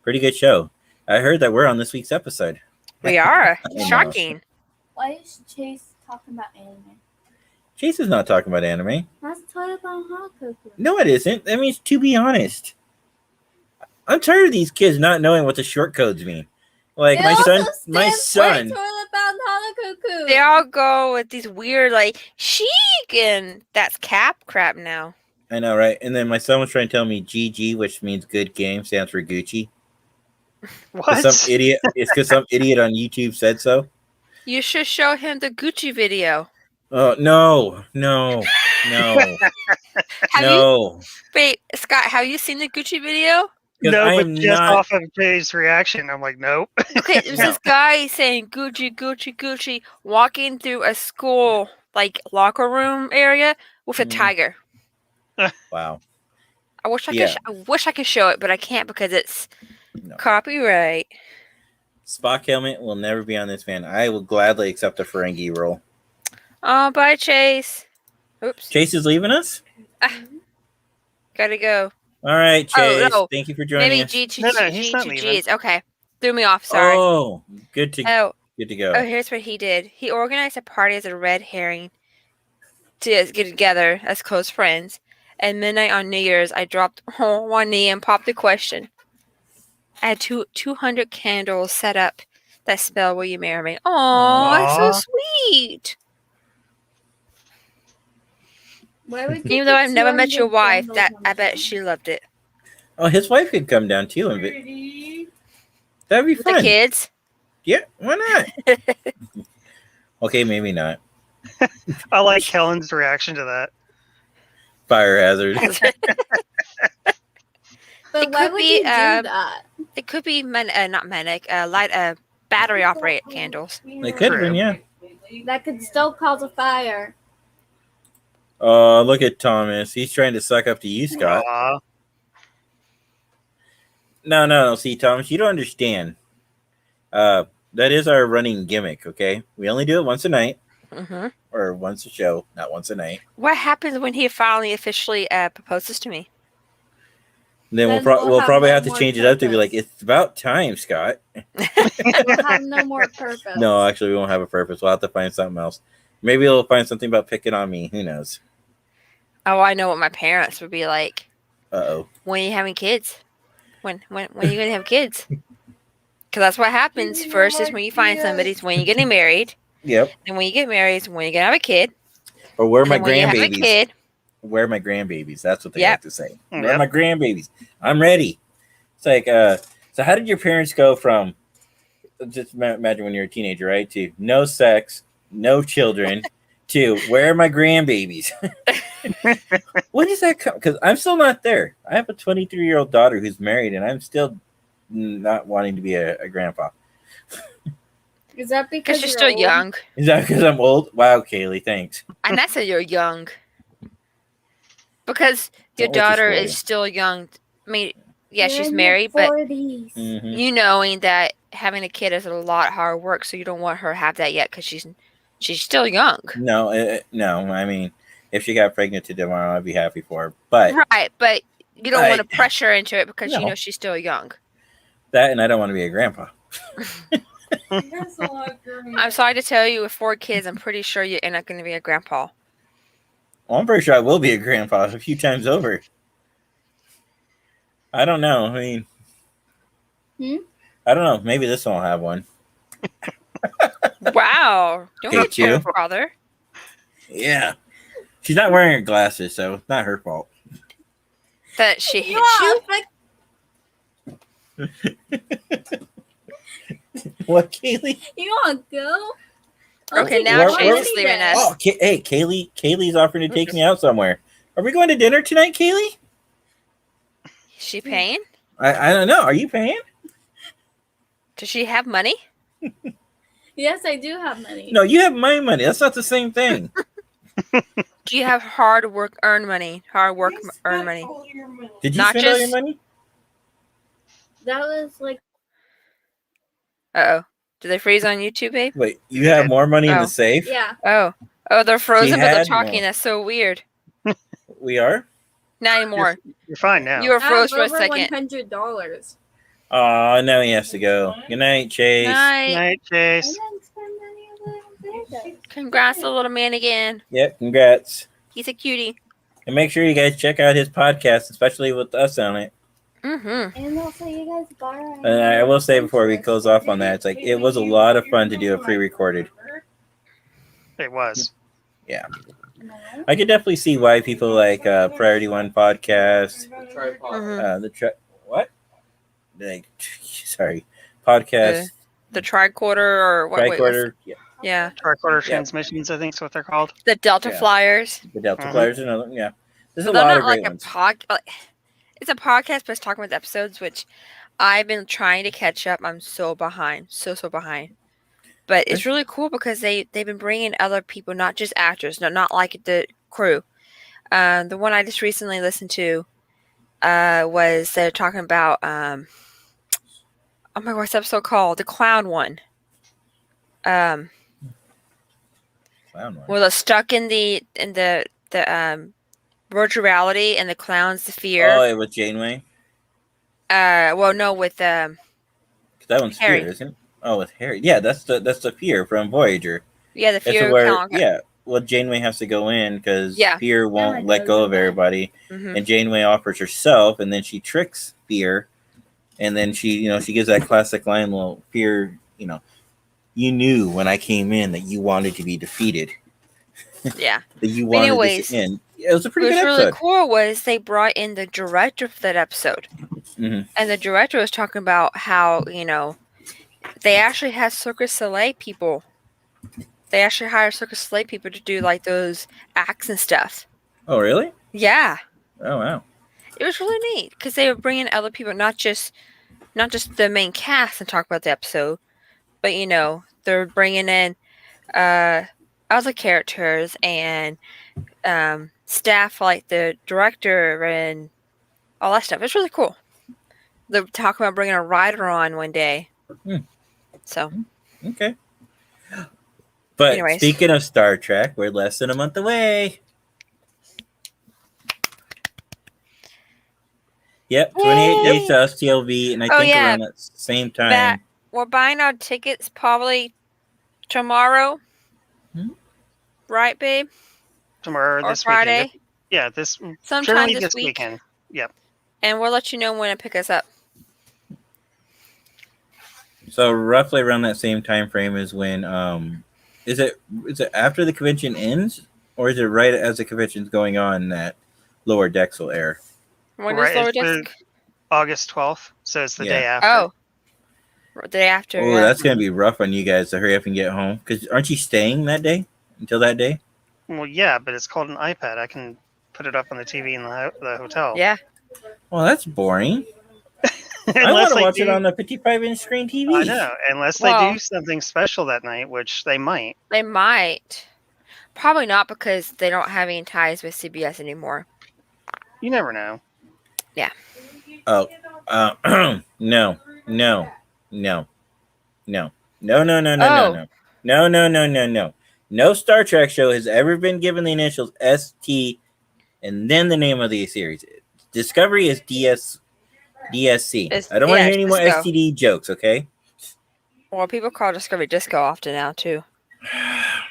Pretty good show. I heard that we're on this week's episode. We are. I know. Shocking. Why is Chase talking about anime? Chase is not talking about anime. Let's talk about Hakuku. No, it isn't. That means to be honest. I'm tired of these kids not knowing what the short codes mean. Like my son. about Hakuku. They all go with these weird like chic and that's crap now. I know, right? And then my son was trying to tell me GG, which means good game, stands for Gucci. What? Some idiot. It's because some idiot on YouTube said so. You should show him the Gucci video. Oh no! Wait, Scott, have you seen the Gucci video? No, I but am just not. off of Jay's reaction, I'm like, nope. Okay, there's this guy saying Gucci, Gucci, Gucci, walking through a school like locker room area with a Mhm. tiger. Wow. I wish I could. Yeah. I wish I could show it, but I can't because it's No. copyright. Spock helmet will never be on this van. I will gladly accept a Ferengi role. Oh, bye, Chase. Oops, Chase is leaving us. gotta go. All right, Chase. no. Thank you for joining Maybe us. No, he's not leaving. G2G is okay. Threw me off. Sorry. Oh, good to Oh, go. here's what he did. He organized a party as a red herring to get together as close friends. At midnight on New Year's, I dropped on one knee and popped the question. I had 200 candles set up that spell "Will you marry me?" Oh, that's Aw. so sweet. Why would Even though I've never met your wife, I bet she loved it. Oh, his wife could come down too, and Pretty. that'd be With the fun. kids. Yeah, why not? Okay, maybe not. I like Kellen's reaction to that. Fire hazard. But It why could would be, you do that? It could be not manic, light battery operated candles. They could have been, yeah. That could still cause a fire. Oh, look at Thomas. He's trying to suck up to you, Scott. Aw. No. See, Thomas, you don't understand. That is our running gimmick, okay? We only do it once a night. Hmm. Or once a show, not once a night. What happens when he finally officially proposes to me? Then Then we'll we'll have probably no have to more change it up to be purpose. like, it's about time, Scott. We'll have no more purpose. No, actually, we won't have a purpose. We'll have to find something else. Maybe we'll find something about picking on me. Who knows? Oh, I know what my parents would be like. Uh-oh. When are you having kids? When are you going to have kids? Because that's what happens. First is when you find somebody. It's when you're getting married. Yep. And when you get married, it's when you're going to have a kid. Or where are And my then when you have a grandbabies? kid, Where are my grandbabies? That's what they Yep. like to say. Where are Yep. my grandbabies? I'm ready. It's like, so how did your parents go from, just imagine when you're a teenager, right? To no sex, no children, to where are my grandbabies? When does that come? Because I'm still not there. I have a 23-year-old daughter who's married, and I'm still not wanting to be a grandpa. Is that because because you're still old? young. Is that because I'm old? Wow, Kaylee, thanks. And that's that you're young. Because your Don't let this daughter worry. is still young. I mean, yeah, You're she's in your married, but 40s. Mhm. you knowing that having a kid is a lot of hard work, so you don't want her to have that yet because she's still young. No, no. I mean, if she got pregnant tomorrow, I'd be happy for her. But Right, but you don't want to pressure into it because you No. know she's still young. that, and I don't want to be a grandpa. That's a lot for me. I'm sorry to tell you, with 4 kids, I'm pretty sure you're not going to be a grandpa. Well, I'm pretty sure I will be a grandpa a few times over. I don't know. I mean, I don't know. Maybe this one will have one. Wow. Don't Hate get your you. father. Yeah. She's not wearing her glasses, so it's not her fault. That she hit Yeah, you? but What, Kaylee? you want to go? Okay, take now Where- Chase where- is leaving then. us. Oh, hey, Kaylee. Kaylee's offering to take me out somewhere. Are we going to dinner tonight, Kaylee? Is she paying? I don't know. Are you paying? Does she have money? Yes, I do have money. No, you have my money. That's not the same thing. Do you have hard work earned money? Hard work You earned spent money. all your money. Did you Not spend all your just- money? That was like, Uh-oh. Did they freeze on YouTube, babe? Wait, you have more money in Oh. the safe? yeah. Oh. Oh, they're frozen, but they're had talking. more. That's so weird. We are? Not anymore. You're fine now. You were I froze have for a over second. $100. Oh, now he has to go. Good night, Chase. Night. Night, I Chase. didn't spend any of it. Congrats, the little man again. Yep, congrats. He's a cutie. And make sure you guys check out his podcast, especially with us on it. Mm-hmm. And also, you guys borrow. And I will say before we close off on that, it's like it was a lot of fun to do a pre-recorded. It was. No. I could definitely see why people like Priority One podcast, what? Like, sorry, podcast, The tricorder or what? Wait, what's- tricorder, yeah. Tricorder Yeah. transmissions, I think is what they're called. The Delta Yeah. Flyers. the Delta Mhm. Flyers, another, yeah. There's So a they're lot not of great like a ones. it's a podcast, but it's talking with episodes, which I've been trying to catch up. I'm so behind, so behind. But it's really cool because they've been bringing other people, not just actors, not like the crew. The one I just recently listened to was they're talking about oh my god, what's the episode called? The clown one. Clown one. Well, they're stuck in the virtual reality and the clowns, the fear. Oh, it was Janeway. Well, no, with That one's Harry. Fear, isn't it? Oh, with Harry. Yeah, that's the Fear from Voyager. yeah, the It's fear. where well, Janeway has to go in because Yeah. Fear won't let go of everybody, Mm-hmm. and Janeway offers herself, and then she tricks Fear, and then she gives that classic line, "Well, Fear, you knew when I came in that you wanted to be defeated, Yeah. that you wanted Anyways, this to end." It was a pretty What was good really episode. cool was they brought in the director for that episode, Mhm. and the director was talking about how they actually had Cirque du Soleil people. They actually hired Cirque du Soleil people to do like those acts and stuff. Oh, really? Yeah, Oh, wow. it was really neat because they were bringing other people, not just the main cast and talk about the episode, but they're bringing in other characters and staff like the director and all that stuff. It's really cool. They're talking about bringing a writer on one day. Hmm. So, Okay. But anyways, speaking of Star Trek, we're less than a month away. Yep, 28 Yay! days to STLV, and I Oh, think yeah. around that same time. that we're buying our tickets probably tomorrow, Hmm? right, babe? Tomorrow, Or this Friday, weekend. Yeah, this sometime generally this this week, weekend. Yep. and we'll let you know when to pick us up. So roughly around that same time frame is when is it after the convention ends, or is it right as the convention's going on that Lower Decks will air? When Right, is Lower it's the- Decks? August 12th, so it's the Yeah. day after. Oh, the day after. Oh, Yeah. that's gonna be rough on you guys to hurry up and get home. Because aren't you staying that day until that day? Well, yeah, but it's called an iPad. I can put it up on the TV in the hotel. Yeah. Well, that's boring. I want Unless to they watch it do- on the 55-inch screen TV. I know, unless Well- they do something special that night, which they might. They might. Probably not because they don't have any ties with CBS anymore. You never know. Oh, no, no, no, no, no, no, no, no, no, no, no, no, no, no, no. No Star Trek show has ever been given the initials ST and then the name of the series. Discovery is DSC. It's- I don't want to yeah, hear any more Disco. STD jokes, okay? Well, people call Discovery Disco often now too.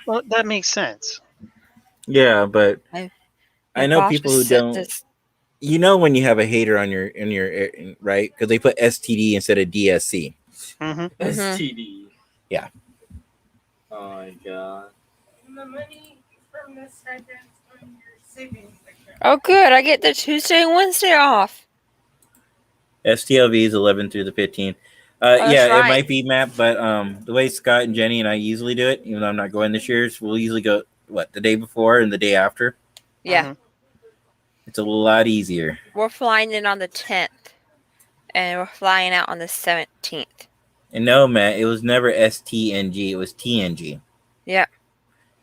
Well, that makes sense. Yeah, but My I know boss people who just said don't. this- You know when you have a hater on your right because they put STD instead of DSC. Hmm STD. Yeah. Oh my god. And the money from this stipend on your savings account. Oh, good. I get the Tuesday and Wednesday off. STLV is 11 through the 15th. that's Yeah, right. it might be Matt, but the way Scott and Jenny and I usually do it, even though I'm not going this year, we'll usually go the day before and the day after. Yeah. Mhm. It's a lot easier. We're flying in on the 10th, and we're flying out on the 17th. And no, Matt, it was never STNG. It was TNG. Yeah.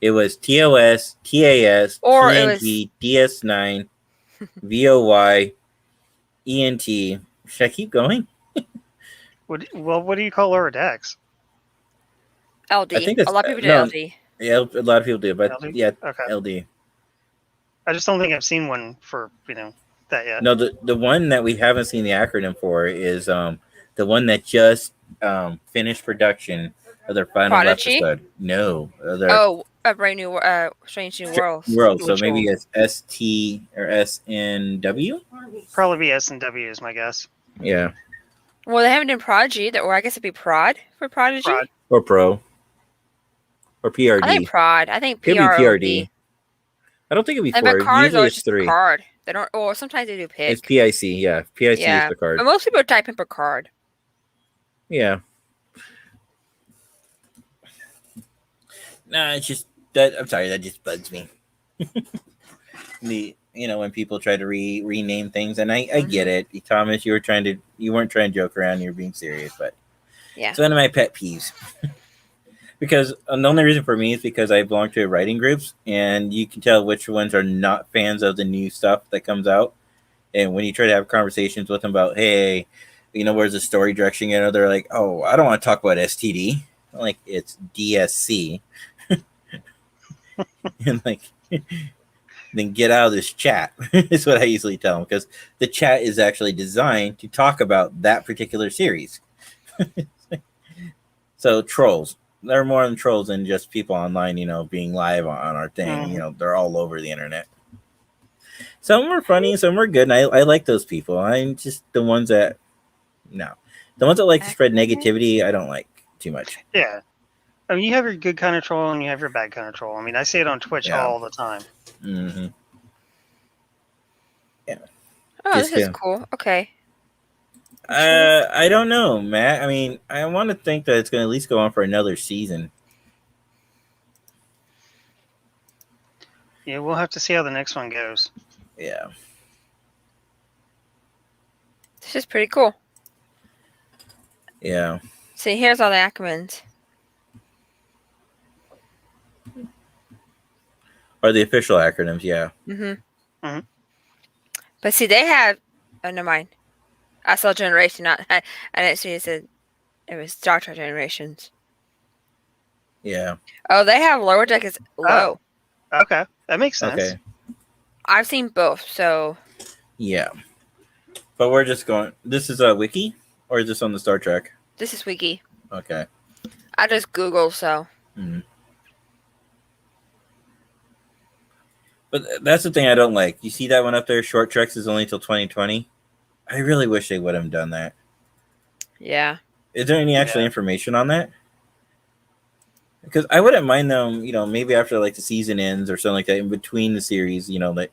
It was TOS, TAS, Or it TNG, DS9, VOY, ENT. Should I keep going? What do you call lower decks? LD. I think that's- a lot of people do no. LD. Yeah, a lot of people do, but LD? yeah, Okay. LD. I just don't think I've seen one for that yet. No, the one that we haven't seen the acronym for is the one that just finished production of their final Prodigy? episode. No, their Oh, a brand new, Strange New Worlds. world. So Which maybe one? it's ST or SNW. Probably be S&W is my guess. Yeah, Well, they haven't done Prodigy either, or I guess it'd be Prod for Prodigy. Prod. or Pro or PRD. I think Prod. I think Could be PROD. PRD. I don't think it'd be And four. Picard's Usually always it's just three. Picard. They don't, or sometimes they do pick. It's PIC. Yeah, PIC Yeah. is Picard. But most people type in Picard. Yeah. Nah, it's just that. I'm sorry, that just bugs me. When people try to rename things, and I get it, Thomas. You weren't trying to joke around. You were being serious, but Yeah. it's one of my pet peeves. Because the only reason for me is because I belong to writing groups, and you can tell which ones are not fans of the new stuff that comes out. And when you try to have conversations with them about, hey, where's the story direction? They're like, oh, I don't want to talk about STD. I'm like, it's DSC. And like, then get out of this chat. Is what I usually tell them, because the chat is actually designed to talk about that particular series. So trolls. There are more than trolls than just people online, being live on our thing. They're all over the internet. Some were funny, some were good, and I like those people. I'm just the ones that like to spread negativity. I don't like too much. Yeah. I mean, you have your good kind of troll and you have your bad kind of troll. I mean, I see it on Twitch Yeah. all the time. Mm-hmm. Oh, Just this is go. cool. Okay. I don't know, Matt. I mean, I want to think that it's going to at least go on for another season. Yeah, we'll have to see how the next one goes. Yeah. This is pretty cool. Yeah. See, here's all the acronyms. Or the official acronyms, yeah. Mm-hmm. But see, they have. Oh, never mind. I saw Generation. I didn't see it said it was Star Trek Generations. Yeah. Oh, they have Lower Deck as low. Okay, that makes sense. Okay. I've seen both, so Yeah. But we're just going. This is a wiki, or is this on the Star Trek? this is Wiki. Okay. I just Googled, so Mhm. But that's the thing I don't like. You see that one up there? Short Treks is only till 2020. I really wish they would have done that. yeah. Is there any actual Yeah. information on that? Because I wouldn't mind them, maybe after like the season ends or something like that, in between the series, like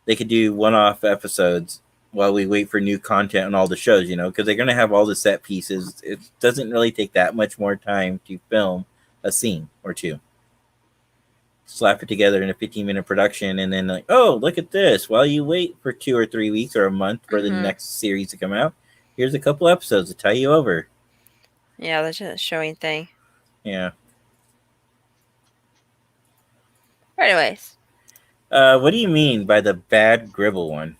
they could do one-off episodes while we wait for new content on all the shows, because they're going to have all the set pieces. It doesn't really take that much more time to film a scene or two. Slap it together in a 15-minute production, and then like, oh, look at this. While you wait for 2 or 3 weeks or a month for the next series to come out, here's a couple episodes to tie you over. Yeah, that's just a showing thing. Yeah. Anyways, What do you mean by the bad Gribble one?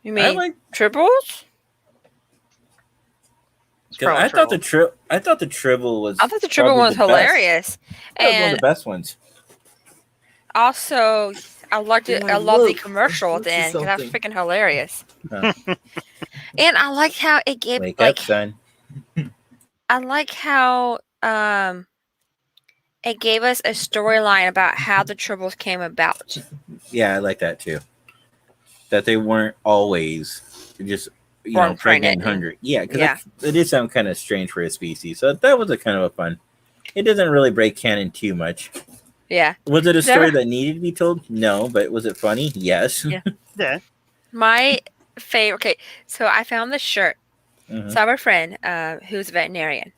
you I mean like. triples? It's 'Cause probably I thought true. I thought the Tribble was. I thought the triple probably one was the best. hilarious, That was one of and the best ones. also I loved it. Dad, I love the look, commercial I at the see end because that was something. freaking hilarious. Huh. And I like how it gave Wake like up, son. I like how it gave us a storyline about how the triples came about. Yeah, I like that too. That they weren't always just Born pregnant and pregnant. hungry. Yeah, because Yeah. it did sound kind of strange for a species. So that was a kind of a fun. It doesn't really break canon too much. Yeah. Was it a There- story that needed to be told? No, but was it funny? Yes. Yeah. Yeah. My favorite. Okay, so I found this shirt. Mhm. So I have a friend who's a veterinarian,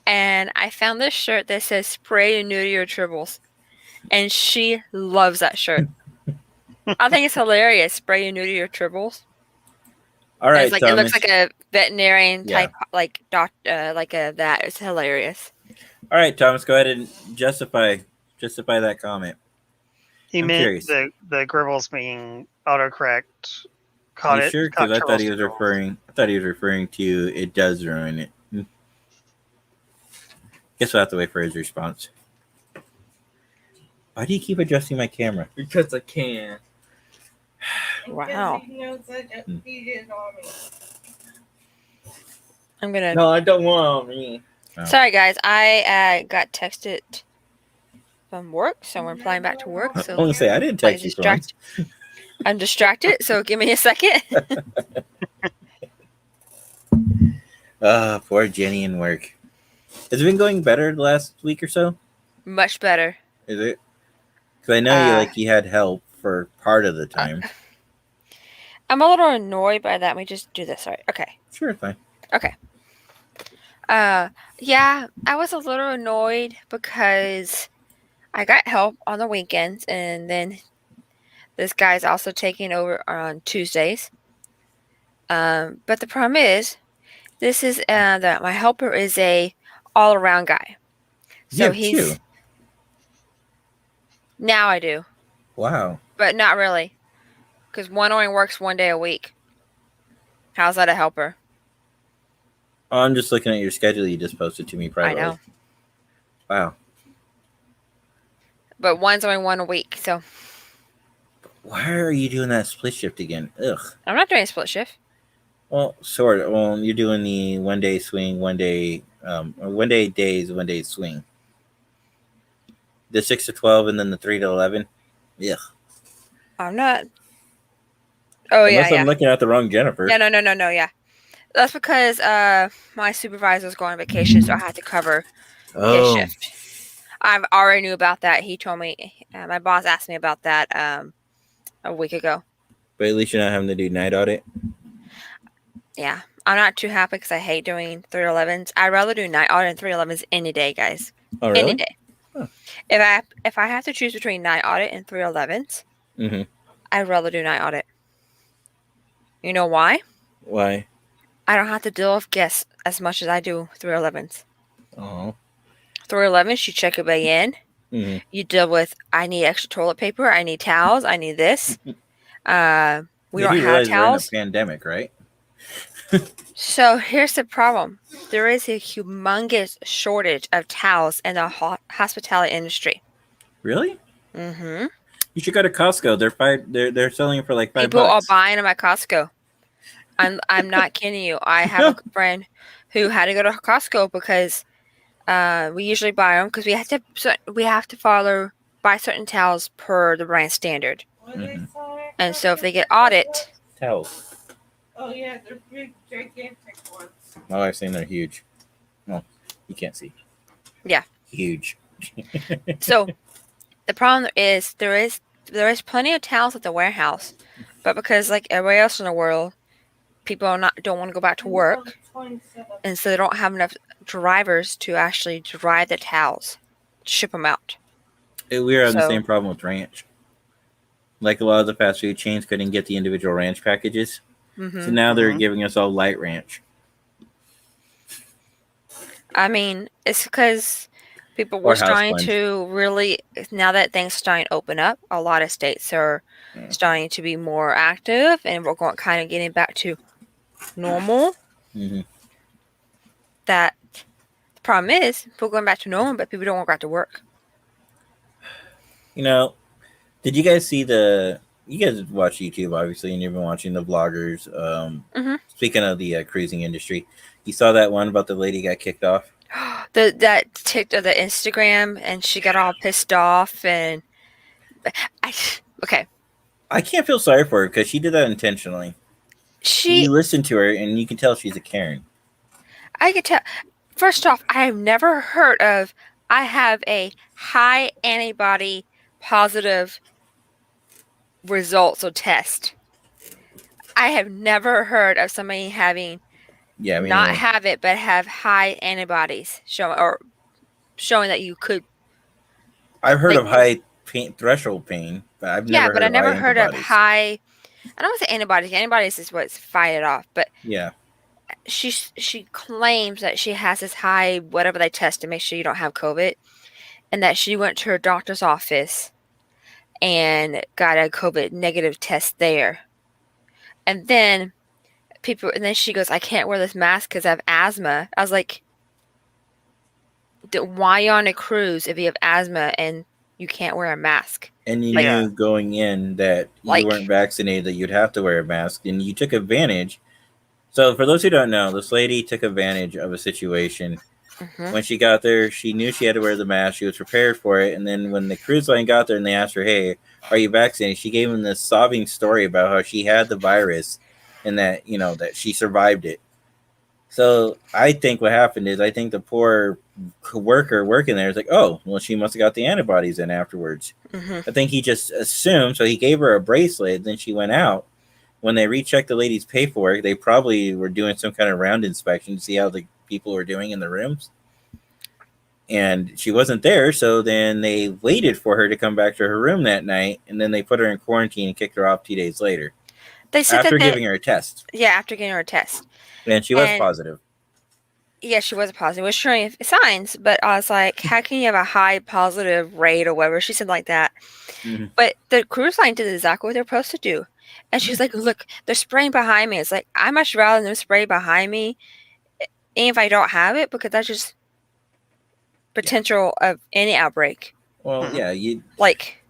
and I found this shirt that says "Spray and neuter your tribbles," and she loves that shirt. I think it's hilarious. Spray and neuter your tribbles. All And right, it's like it looks like a veterinarian type, like like a that. It's hilarious. All right, Thomas, go ahead and justify that comment. He I'm meant curious. the Gribbles being autocorrect. Are you sure? Because I thought he was referring to it does ruin it. Guess we'll have to wait for his response. Why do you keep adjusting my camera? Because I can. Wow. Because he knows that he didn't on me. I'm gonna. No, I don't want me. Oh. Sorry, guys. I got texted from work, so I'm flying back to work. I So want to say I didn't like text you for once. I'm distracted. So give me a second. Poor Jenny in work. Has it been going better the last week or so? Much better. Is it? Because I know you had help for part of the time. I'm a little annoyed by that. Let me just do this. Sorry. Okay. Sure, fine. Okay. Yeah, I was a little annoyed because I got help on the weekends, and then this guy's also taking over on Tuesdays. But the problem is, this is that my helper is a all-around guy. So You have he's two. now I do, Wow. but not really, because one only works 1 day a week. How's that a helper? Oh, I'm just looking at your schedule you just posted to me privately. I know. Wow. But one's only 1 a week, so Why are you doing that split shift again? Ugh. I'm not doing a split shift. Well, sort of. Well, you're doing the 1 day swing, 1 day, or 1 day days, 1 day swing. The 6 to 12 and then the 3 to 11. Yeah. I'm not. Oh Unless yeah. I'm looking at the wrong Jennifer. Yeah, no, yeah. That's because my supervisor's going on vacation, so I had to cover his shift. I already knew about that. He told me. My boss asked me about that a week ago. But at least you're not having to do night audit. Yeah, I'm not too happy because I hate doing 311s. I'd rather do night audit and 311s any day, guys. Oh, really? Any day. Huh. If I have to choose between night audit and 311s, Mm-hmm. I'd rather do night audit. You know why? Why? I don't have to deal with guests as much as I do 311s. Oh. 311s, you check a bay in. Mm-hmm. You deal with, I need extra toilet paper, I need towels, I need this. We You don't do have realize we're in a towels. pandemic, right? So here's the problem. There is a humongous shortage of towels in the hospitality industry. Really? Mm-hmm. You should go to Costco. They're selling it for like $5. People are buying them at Costco. I'm not kidding you. I have a friend who had to go to Costco because we usually buy them because we have to buy certain towels per the brand standard. What do they Mhm. sell at And so if they Costco? get audit, Towels. Oh yeah, they're big, gigantic ones. My wife's saying they're huge. Well, you can't see. Yeah. Huge. so the problem is there is plenty of towels at the warehouse, but because like everywhere else in the world, people don't want to go back to work, and so they don't have enough drivers to actually drive the towels, ship them out. We were having the So- same problem with ranch. Like a lot of the fast food chains couldn't get the individual ranch packages. Mm-hmm. So now they're Mhm. giving us all light ranch. I mean, it's because people Or were house starting blend. to really, now that things are starting to open up, a lot of states are Yeah. starting to be more active, and we're going kind of getting back to normal. Mm-hmm. That the problem is people going back to normal, but people don't want to go back to work. You know, did you guys see you guys watch YouTube, obviously, and you've been watching the vloggers. Mhm. Speaking of the cruising industry, you saw that one about the lady got kicked off? That TikTok, the Instagram, and she got all pissed off, and okay, I can't feel sorry for her because she did that intentionally. You listen to her, and you can tell she's a Karen. I could tell. First off, I have never heard of. I have a high antibody positive results or test. I have never heard of somebody having Yeah, I mean, not have it but have high antibodies showing that you could. I've heard like- of high pain, threshold pain, but I've never heard I of never high heard of antibodies. high. I don't want to say antibodies. Antibodies is what's fight it off, but Yeah, she claims that she has this high whatever they test to make sure you don't have COVID, and that she went to her doctor's office and got a COVID negative test there. And then she goes, I can't wear this mask because I have asthma. I was like, why are you on a cruise if you have asthma and you can't wear a mask? and you Like- knew going in that you Like- weren't vaccinated, that you'd have to wear a mask, and you took advantage. So, for those who don't know, this lady took advantage of a situation. Mhm. When she got there, she knew she had to wear the mask. She was prepared for it. And then when the cruise line got there and they asked her, hey, are you vaccinated? She gave them this sobbing story about how she had the virus and that, that she survived it. So I think what happened is I think the poor worker working there is like, oh, well, she must have got the antibodies in afterwards. Mhm. I think he just assumed. So he gave her a bracelet. Then she went out. When they rechecked the lady's paperwork, they probably were doing some kind of round inspection to see how the people were doing in the rooms. And she wasn't there, so then they waited for her to come back to her room that night, and then they put her in quarantine and kicked her off 2 days later They said after that giving her a test. after getting her a test. And she was And- positive. Yeah, she was positive. It was showing signs, but I was like, how can you have a high positive rate or whatever? She said like that. Mhm. But the cruise line did exactly what they're supposed to do. And she's like, look, they're spraying behind me. It's like, I much rather them spray behind me, even if I don't have it, because that's just potential of any outbreak. Well, Mhm. yeah, you. Like,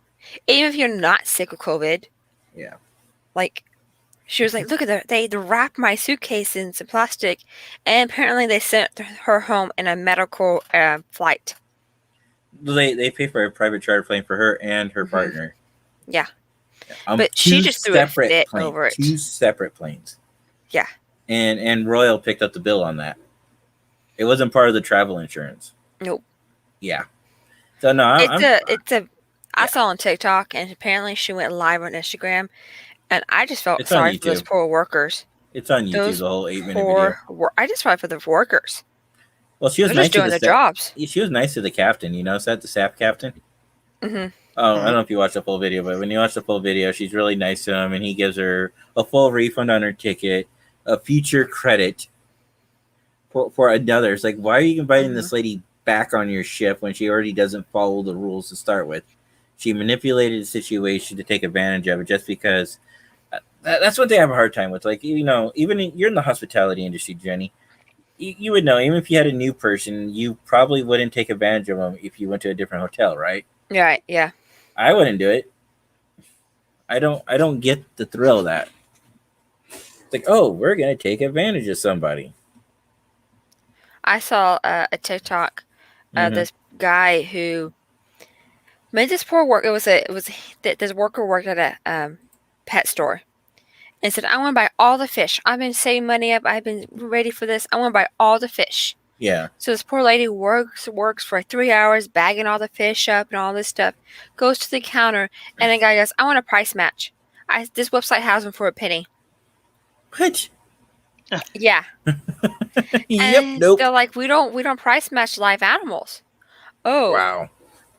even if you're not sick of COVID. Yeah. Like, she was like, look at that. They wrapped my suitcase in some plastic, and apparently they sent her home in a medical flight. They pay for a private charter plane for her and her Mhm. partner. Yeah. On But she two just threw a separate fit planes, over it. 2 separate planes. Yeah. And Royal picked up the bill on that. It wasn't part of the travel insurance. Nope. Yeah. So no, I Yeah. saw on TikTok, and apparently she went live on Instagram, and I just felt It's on sorry for those YouTube. poor workers. it's on YouTube. those The whole 8-minute video. I just felt for the workers. Well, she was They're nice just to doing the their jobs. She was nice to the captain. You notice that, the SAP captain? Hmm. Oh, I don't know if you watched the full video, but when you watch the full video, she's really nice to him, and he gives her a full refund on her ticket, a future credit for another. It's like, why are you inviting this lady back on your ship when she already doesn't follow the rules to start with? She manipulated the situation to take advantage of it just because. That's what they have a hard time with. Like, you're in the hospitality industry, Jenny. You would know, even if you had a new person, you probably wouldn't take advantage of them if you went to a different hotel, right? Right. Yeah. I wouldn't do it. I don't get the thrill of that. It's like, oh, we're gonna take advantage of somebody. I saw a TikTok of Mhm. this guy who made this poor work. This worker worked at a pet store and said, "I want to buy all the fish. I've been saving money up. I've been ready for this. I want to buy all the fish." Yeah. So this poor lady works for 3 hours, bagging all the fish up and all this stuff. Goes to the counter, and the guy goes, "I want a price match. This website has them for a penny." What? Yeah. Yep. And Nope. they're like, we don't price match live animals. Oh. Wow.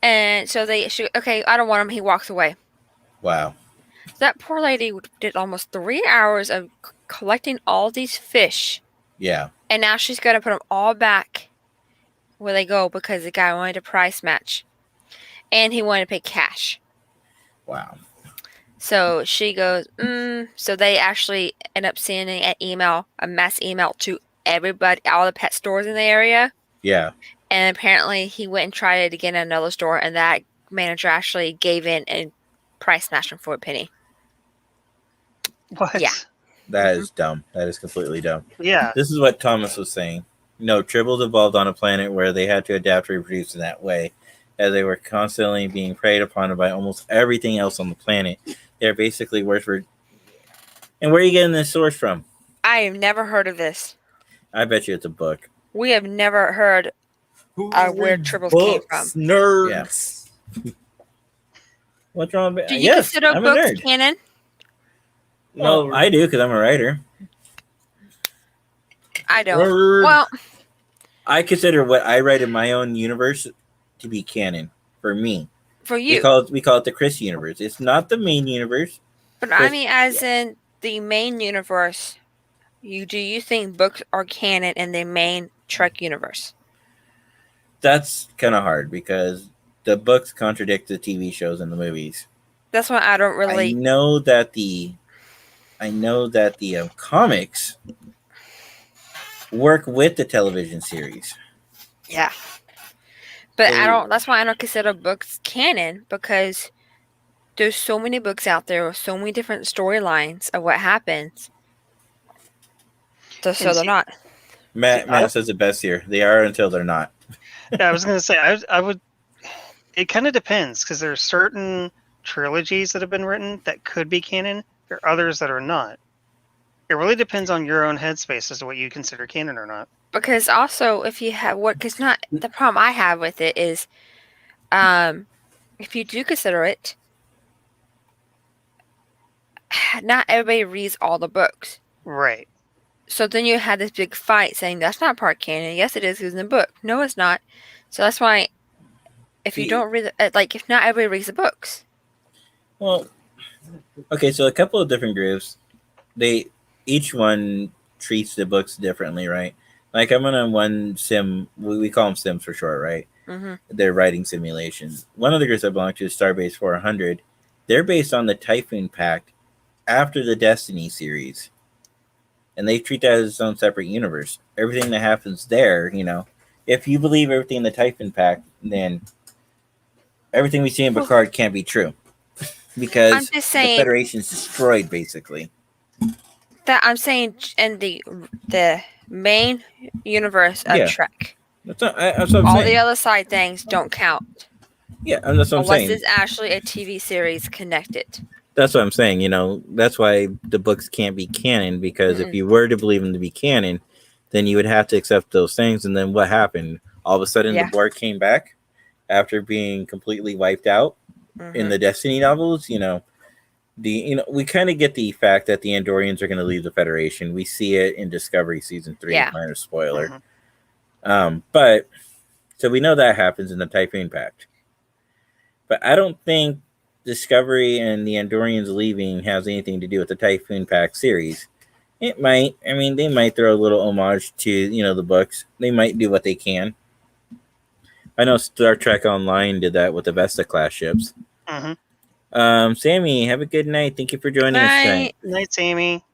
And so okay, I don't want him. He walks away. Wow. That poor lady did almost 3 hours of collecting all these fish. Yeah. And now she's going to put them all back where they go because the guy wanted a price match. And he wanted to pay cash. Wow. So she goes, So they actually end up sending a mass email to everybody, all the pet stores in the area. Yeah. And apparently he went and tried it again at another store, and that manager actually gave in and price matched him for a penny. What? Yeah. That is dumb. That is completely dumb. Yeah. This is what Thomas was saying. Tribbles evolved on a planet where they had to adapt to reproduce in that way, as they were constantly being preyed upon by almost everything else on the planet. They're basically worse for. And where are you getting this source from? I have never heard of this. I bet you it's a book. We have never heard where tribbles came from. Nerds. Yeah. What's wrong with Do you yes, consider I'm a books nerd. canon? Well, I do because I'm a writer. I don't. Nerd. Well, I consider what I write in my own universe to be canon for me. for you. We call it the Chris universe. It's not the main universe. But I mean, as in the main universe, do you think books are canon in the main Trek universe? That's kind of hard because the books contradict the TV shows and the movies. That's why I don't really. I know that the comics work with the television series. Yeah. But I So- don't. That's why I don't consider books canon, because there's so many books out there with so many different storylines of what happens. So they're see- not. Matt says it best here. They are until they're not. Yeah, I was gonna say I would. It kind of depends because there are certain trilogies that have been written that could be canon. There are others that are not. It really depends on your own headspace as to what you consider canon or not. Because also, if you have because not the problem I have with it is, if you do consider it, not everybody reads all the books. Right. So then you had this big fight saying that's not part canon. Yes, it is. It's in the book. No, it's not. So that's why, if you don't read, if not everybody reads the books. Well, okay, so a couple of different groups, each one treats the books differently, right? Like I'm on one sim, we call them sims for short, right? Mm-hmm. They're writing simulations. One of the groups I belong to is Starbase 400. They're based on the Typhoon Pact after the Destiny series. And they treat that as its own separate universe. Everything that happens there, if you believe everything in the Typhoon Pact, then everything we see in Picard can't be true. Because I'm just saying, the Federation's destroyed, basically. that I'm saying in the main universe of Yeah. Trek. That's what I'm All saying. the other side things don't count. Yeah, that's what I'm Unless saying. it's actually a TV series connected. That's what I'm saying. That's why the books can't be canon, because if you were to believe them to be canon, then you would have to accept those things. And then what happened? All of a sudden, Yeah. the Borg came back after being completely wiped out in the Destiny novels. We kind of get the fact that the Andorians are going to leave the Federation. We see it in Discovery season 3. Yeah. Minor spoiler. But so we know that happens in the Typhoon Pact. But I don't think Discovery and the Andorians leaving has anything to do with the Typhoon Pact series. It might. I mean, they might throw a little homage to the books. They might do what they can. I know Star Trek Online did that with the Vesta class ships. Mm-hmm. Sammy, have a good night. Thank you for joining us tonight. Night, Sammy.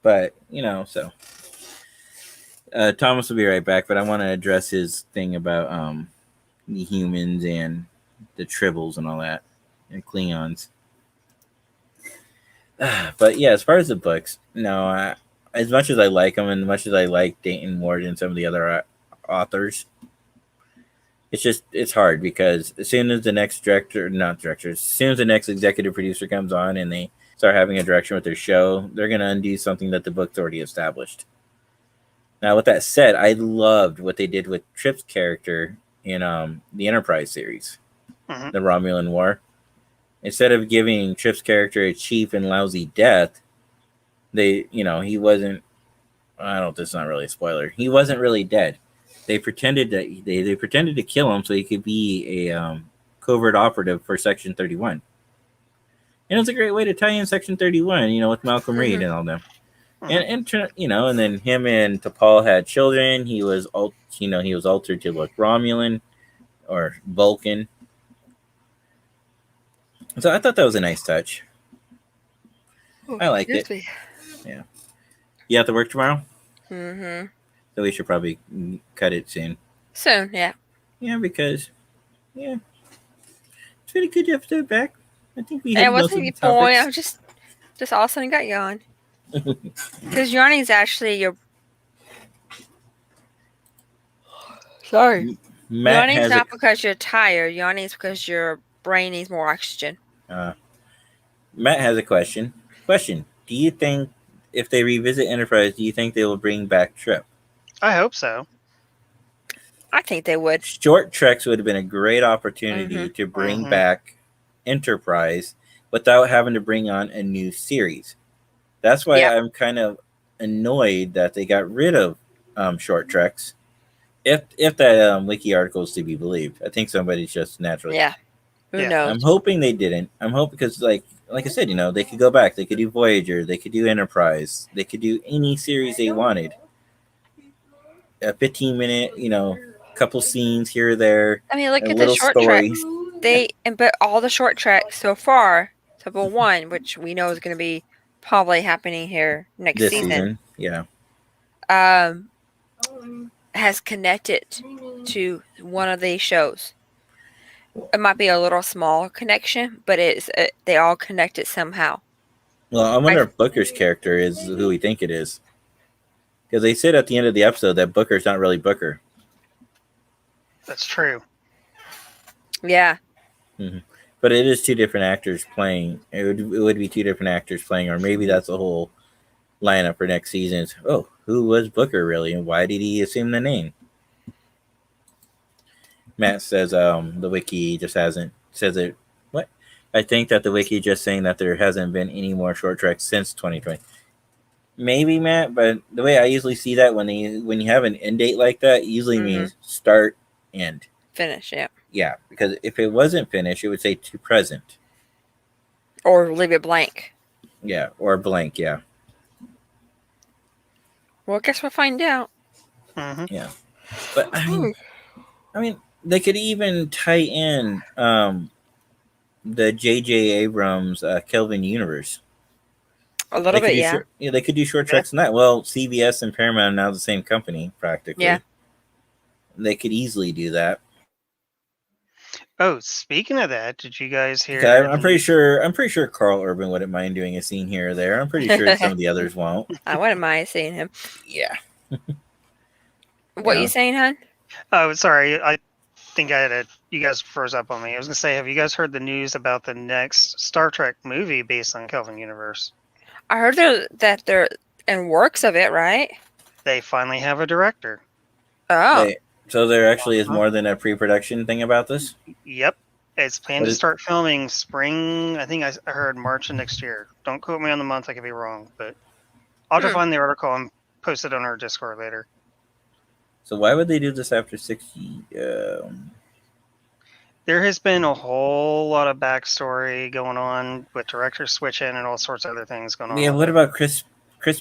But so Thomas will be right back. But I want to address his thing about the humans and the tribbles and all that, and Klingons. But yeah, as far as the books, no. As much as I like them, and as much as I like Dayton more than some of the other authors, it's hard because as soon as the next as soon as the next executive producer comes on and they start having a direction with their show, they're going to undo something that the book's already established. Now, with that said, I loved what they did with Trip's character in the Enterprise series, the Romulan War. Instead of giving Trip's character a cheap and lousy death, he wasn't. I don't. This is not really a spoiler. He wasn't really dead. They pretended that they pretended to kill him so he could be a covert operative for Section 31. And it's a great way to tie in Section 31, with Malcolm Reed and all them. And then him and T'Pol had children. He was altered to look Romulan or Vulcan. So I thought that was a nice touch. I liked it. Yeah. You have to work tomorrow? Mm-hmm. So we should probably cut it soon. Soon, yeah. Yeah, because it's pretty good episode back. I think we had wasn't any point. I was just all of a sudden got yawn. Because yawning is actually your. Sorry. Yawning is not because you're tired. Yawning is because your brain needs more oxygen. Matt has a question. Do you think if they revisit Enterprise, do you think they will bring back Trip? I hope so. I think they would. Short treks would have been a great opportunity to bring back Enterprise without having to bring on a new series. That's why I'm kind of annoyed that they got rid of short treks. If that wiki article is to be believed, I think somebody's just naturally. Yeah. Who knows? I'm hoping they didn't. I'm hoping because, like I said, they could go back. They could do Voyager. They could do Enterprise. They could do any series they wanted. A 15-minute, couple scenes here or there. I mean, look at the short treks. But all the short treks so far, Temple 1, which we know is going to be probably happening here next season. Yeah. Has connected to one of these shows. It might be a little small connection, but they all connected somehow. Well, I wonder if Booker's character is who we think it is. Because they said at the end of the episode that Booker's not really Booker. That's true. Yeah. Mm-hmm. But it is two different actors playing. It would be two different actors playing, or maybe that's a whole lineup for next season. Oh, who was Booker really, and why did he assume the name? Matt says the wiki just says it. What? I think that the wiki just saying that there hasn't been any more short treks since 2020. Maybe, Matt, but the way I usually see that when you have an end date like that, it usually means start, end. Finish, yeah. Yeah, because if it wasn't finished, it would say to present. Or leave it blank. Yeah, or blank, yeah. Well, I guess we'll find out. Yeah. But, I mean, they could even tie in the J.J. Abrams Kelvin universe. A little bit, yeah. They could do short treks in that. Well, CBS and Paramount are now the same company, practically. Yeah. They could easily do that. Oh, speaking of that, did you guys hear? Okay, I'm pretty sure Carl Urban wouldn't mind doing a scene here or there. I'm pretty sure some of the others won't. I wouldn't mind seeing him. Yeah. What you saying, hon? Oh, sorry. I think you guys froze up on me. I was gonna say, have you guys heard the news about the next Star Trek movie based on Kelvin Universe? I heard that they're in works of it, right? They finally have a director. Oh. So there actually is more than a pre-production thing about this? Yep. It's planned to start filming spring. I think I heard March of next year. Don't quote me on the month. I could be wrong, but I'll have to find the article and post it on our Discord later. So why would they do this after 60? There has been a whole lot of backstory going on with directors switching and all sorts of other things going on. Yeah, with what it. about Chris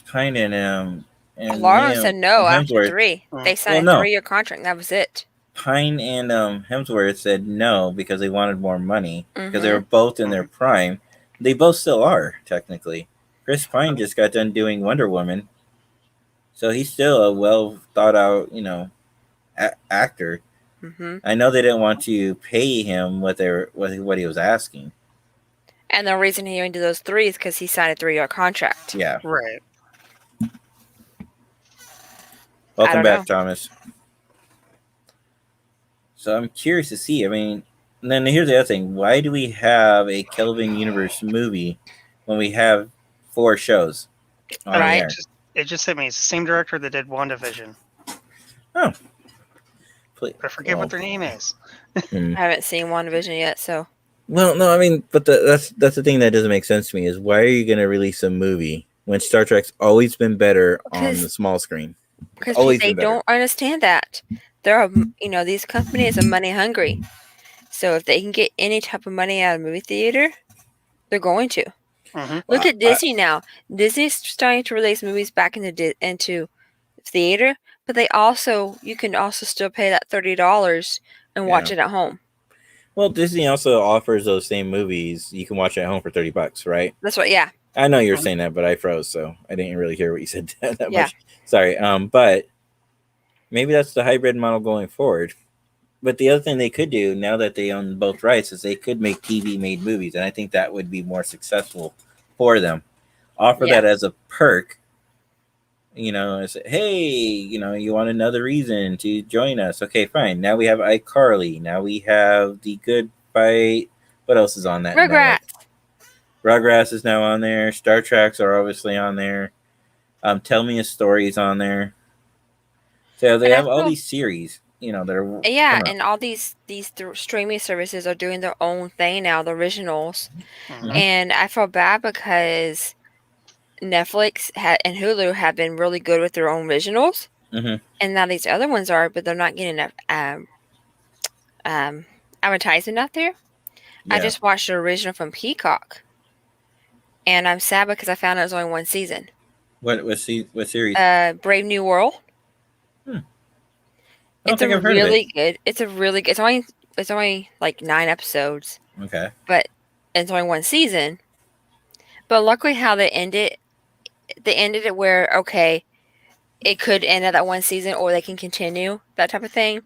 Pine and A lot of them Liam said no after Hemsworth? 3. Mm. They signed Well, a no. 3-year contract, and that was it. Pine and Hemsworth said no because they wanted more money because they Mhm. were both in their prime. They both still are technically. Chris Pine just got done doing Wonder Woman, so he's still a well thought out, actor. Mhm. I know they didn't want to pay him what he was asking. And the reason he only did those 3 is because he signed a 3-year contract. Yeah. Right. Welcome don't back, know. Thomas. So I'm curious to see. I mean, and then here's the other thing. Why do we have a Kelvin Universe movie when we have 4 shows on Right. the air? It just hit me. It's the same director that did WandaVision. Oh. But I forget what their name is. I haven't seen WandaVision yet, so. Well, no, I mean, but that's the thing that doesn't make sense to me is why are you going to release a movie when Star Trek's always been better on the small screen? Because Always they been better. don't understand that. There are, these companies are money hungry. So if they can get any type of money out of a movie theater, they're going to. Mm-hmm. Look at Disney now. Disney's starting to release movies back into theater, but you can also still pay that $30 and watch it at home. Well, Disney also offers those same movies you can watch at home for $30, right? That's what, yeah. I know you were saying that, but I froze, so I didn't really hear what you said that Yeah. much. Sorry. But maybe that's the hybrid model going forward. But the other thing they could do now that they own both rights is they could make TV-made movies, and I think that would be more successful for them. Offer that as a perk. Say, hey, you want another reason to join us? Okay, fine. Now we have iCarly. Now we have The Good Fight. What else is on that? Rugrats. Rugrats is now on there. Star Treks are obviously on there. Tell Me a Story's on there. So they have all these series, that are and all these streaming services are doing their own thing now, the originals. Mm-hmm. And I feel bad because Netflix and Hulu have been really good with their own originals, and now these other ones are, but they're not getting enough advertising out there. Yeah. I just watched the original from Peacock, and I'm sad because I found out it was only 1 season. What series? Brave New World. It's really good. It's only like 9 episodes. Okay. But it's only 1 season. But luckily how they ended it where, okay, it could end at that 1 season or they can continue, that type of thing.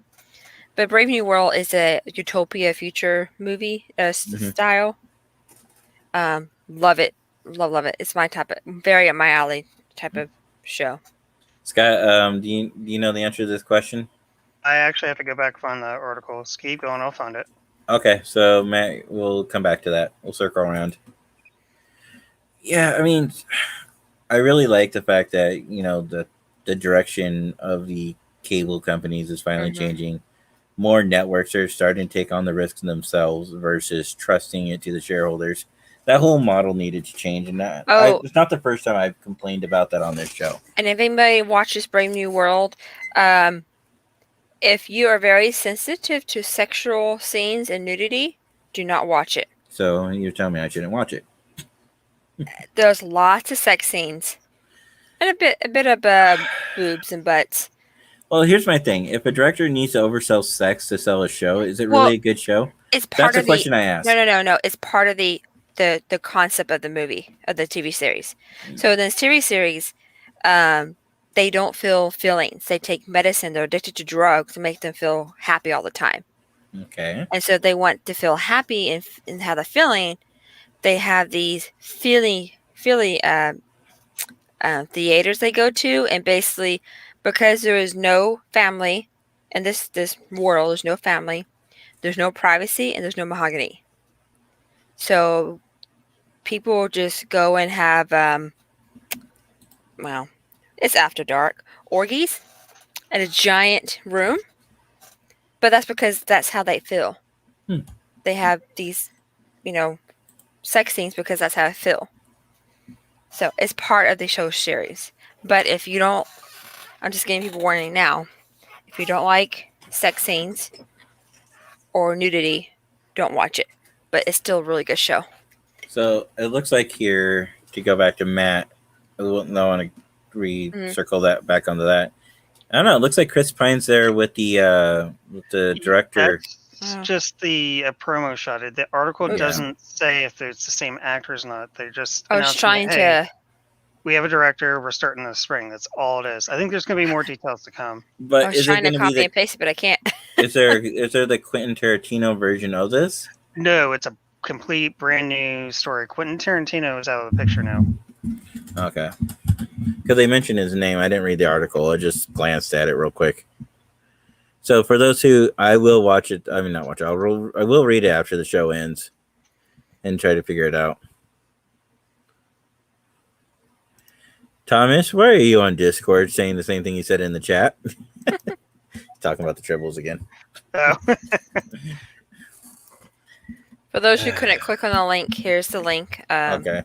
But Brave New World is a utopia future movie style. Love it. Love it. It's my very up my alley type of show. Scott, do you know the answer to this question? I actually have to go back and find the article. Keep going, I'll find it. Okay, so Matt, we'll come back to that. We'll circle around. Yeah, I mean, I really like the fact that, the direction of the cable companies is finally changing. More networks are starting to take on the risks themselves versus trusting it to the shareholders. That whole model needed to change, and it's not the first time I've complained about that on this show. And if anybody watches Brave New World, if you are very sensitive to sexual scenes and nudity, do not watch it. So you're telling me I shouldn't watch it? There's lots of sex scenes, and a bit of boobs and butts. Well, here's my thing: if a director needs to oversell sex to sell a show, is it really a good show? It's part That's the question I asked. No. It's part of the concept of the movie, of the TV series. So in the TV series, they don't feel feelings. They take medicine. They're addicted to drugs to make them feel happy all the time. Okay. And so they want to feel happy and have a feeling. They have these feely theaters they go to, and basically because there is no family in this world, there's no family, there's no privacy, and there's no mahogany. So people just go and have it's after dark orgies in a giant room, but that's because that's how they feel. They have these sex scenes because that's how I feel. So it's part of the show series. But if you don't I'm just giving people warning now. If you don't like sex scenes or nudity, don't watch it. But it's still a really good show. So it looks like here, to go back to Matt, I want to recircle that back onto that. I don't know. It looks like Chris Pine's there with the director. That's Oh. just the promo shot. The article Okay. doesn't say if it's the same actors or not. They're just I was announcing trying that, hey, to. we have a director. We're starting this spring. That's all it is. I think there's going to be more details to come. I But was is it trying to going to be copy and paste it, but I can't. is there the Quentin Tarantino version of this? No, it's a complete brand new story. Quentin Tarantino is out of the picture now. Okay. Because they mentioned his name. I didn't read the article. I just glanced at it real quick. So for those who, I will watch it. I mean, not watch it. I will read it after the show ends and try to figure it out. Thomas, why are you on Discord saying the same thing you said in the chat? Talking about the tribbles again. Oh. For those who couldn't click on the link, here's the link. Okay.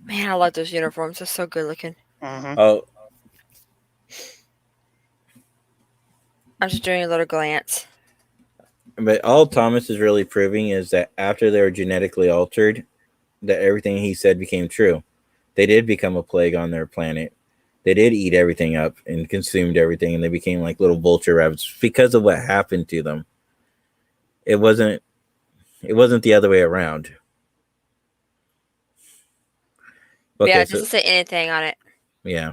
Man, I love those uniforms. They're so good looking. Mhm. Oh, I'm just doing a little glance. but all Thomas is really proving is that after they were genetically altered, that everything he said became true. They did become a plague on their planet. They did eat everything up and consumed everything, and they became like little vulture rabbits because of what happened to them. It wasn't the other way around. Okay, Yeah, it so doesn't say anything on it. yeah,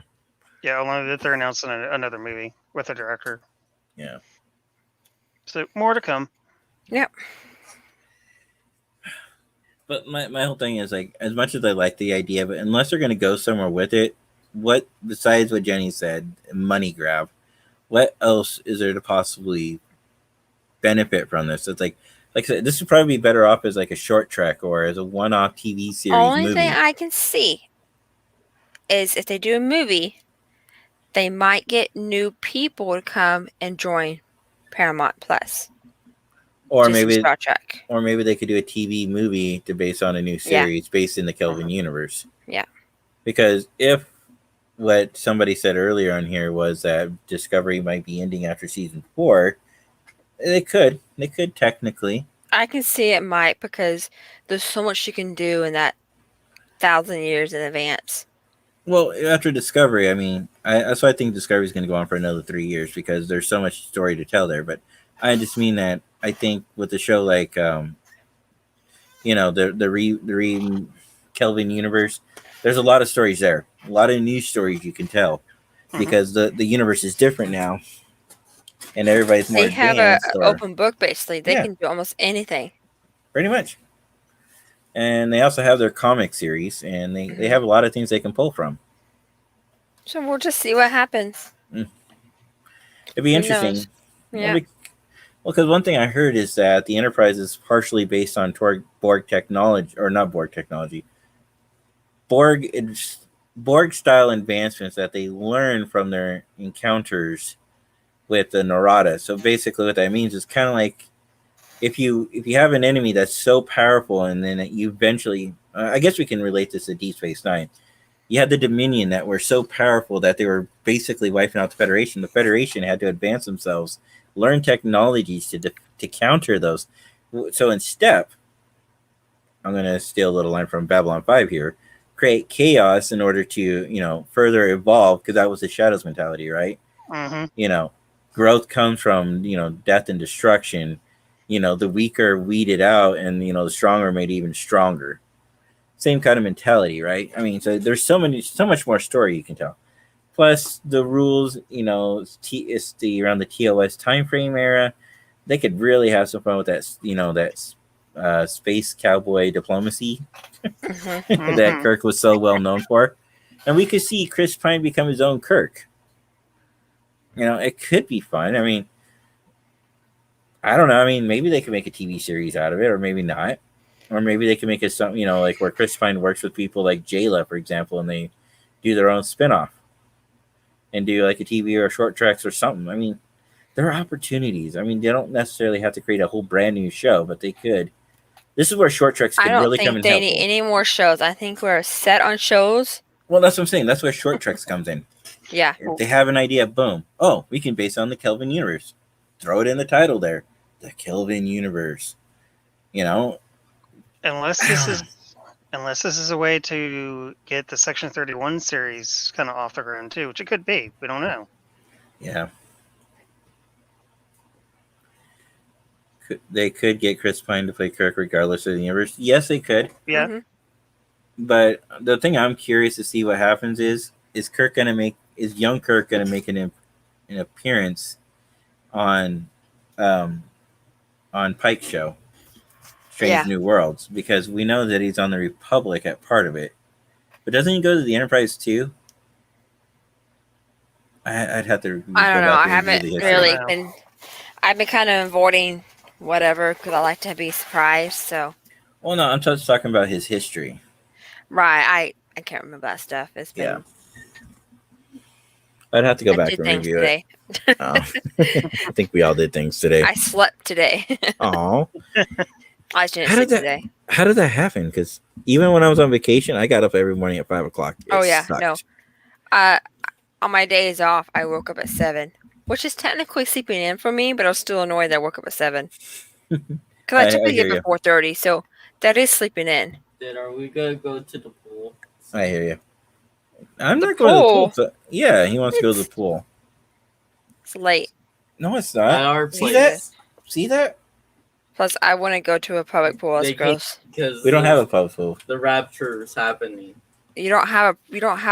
Yeah, only that they're announcing another movie with a director. yeah. So more to come. Yep. But my whole thing is like, as much as I like the idea of it, unless they're going to go somewhere with it, what besides what Jenny said, money grab, what else is there to possibly benefit from this? It's like I said, this would probably be better off as like a short trek or as a one-off TV series Only movie. thing I can see is if they do a movie, they might get new people to come and join Paramount Plus. Or Just for maybe Star Trek. Or maybe they could do a TV movie to base on a new series based in the Kelvin universe. Yeah. Because if what somebody said earlier on here was that Discovery might be ending after season 4, they could technically. I can see it might because there's so much you can do in that 1,000 years in advance. Well, after Discovery, I mean, that's why I think Discovery is going to go on for another 3 years because there's so much story to tell there. But I just mean that I think with a show like, the Kelvin universe, there's a lot of stories there, a lot of new stories you can tell because the universe is different now, and everybody's more They have advanced. an open book basically. They Yeah. can do almost anything. Pretty much. And they also have their comic series, and they have a lot of things they can pull from. So we'll just see what happens. It'd be Who interesting. knows? Yeah. Well, because one thing I heard is that the Enterprise is partially based on Borg technology, or not Borg technology, Borg style advancements that they learn from their encounters with the Narada. So basically, what that means is kind of like if you have an enemy that's so powerful, and then you eventually, I guess we can relate this to Deep Space Nine. You had the Dominion that were so powerful that they were basically wiping out the Federation. The Federation had to advance themselves, learn technologies to counter those. So in step, I'm going to steal a little line from Babylon 5 here, create chaos in order to, further evolve, because that was the Shadows mentality, right? Mm-hmm. Growth comes from, death and destruction. The weaker weeded out, and, the stronger made even stronger. Same kind of mentality, right? I mean, so there's so much more story you can tell. Plus the rules, it's around the TOS time frame era. They could really have some fun with that, space cowboy diplomacy that Kirk was so well known for. And we could see Chris Pine become his own Kirk. It could be fun. I mean, I don't know. I mean, maybe they could make a TV series out of it, or maybe not. Or maybe they can make it something, like where Chris Pine works with people like Jayla, for example, and they do their own spinoff and do like a TV or short tracks or something. I mean, there are opportunities. I mean, they don't necessarily have to create a whole brand new show, but they could. This is where short treks I could don't really come think in they helpful. need any more shows. I think we're set on shows. Well, that's what I'm saying. That's where short treks comes in. Yeah. If they have an idea, boom. Oh, we can base it on the Kelvin universe. Throw it in the title there. The Kelvin universe. You know? Unless this is a way to get the Section 31 series kind of off the ground too, which it could be. We don't know. Yeah. They could get Chris Pine to play Kirk regardless of the universe. Yes, they could. Yeah. Mhm. But the thing I'm curious to see what happens is young Kirk gonna make an appearance on Pike's show, Strange Yeah. New Worlds, because we know that he's on the Republic at part of it. But doesn't he go to the Enterprise too? I'd have to. I don't go know. back I and haven't review the history. really Wow. been. I've been kind of avoiding whatever because I like to be surprised. So Well, no, I'm just talking about his history. right, I can't remember that stuff. It's been. Yeah. I'd have to go I back did and things review today. it. Oh. I think we all did things today. I slept today. Oh, I didn't How sleep did that- today. how did that happen? Because even when I was on vacation, I got up every morning at 5:00. Oh, yeah, sucked. no. On my days off, I woke up at 7, which is technically sleeping in for me, but I was still annoyed that I woke up at 7 because I I typically hear get you. up at 4:30, so that is sleeping in. Then are we gonna go to the pool? I hear you. I'm The not going to the pool? pool. So, yeah, he wants to go to the It's- pool. It's late. No, it's At not. our See place. that? See that? Plus, I wouldn't go to a public pool. That's They gross. Because We don't have a pub pool. The rapture is happening. You don't have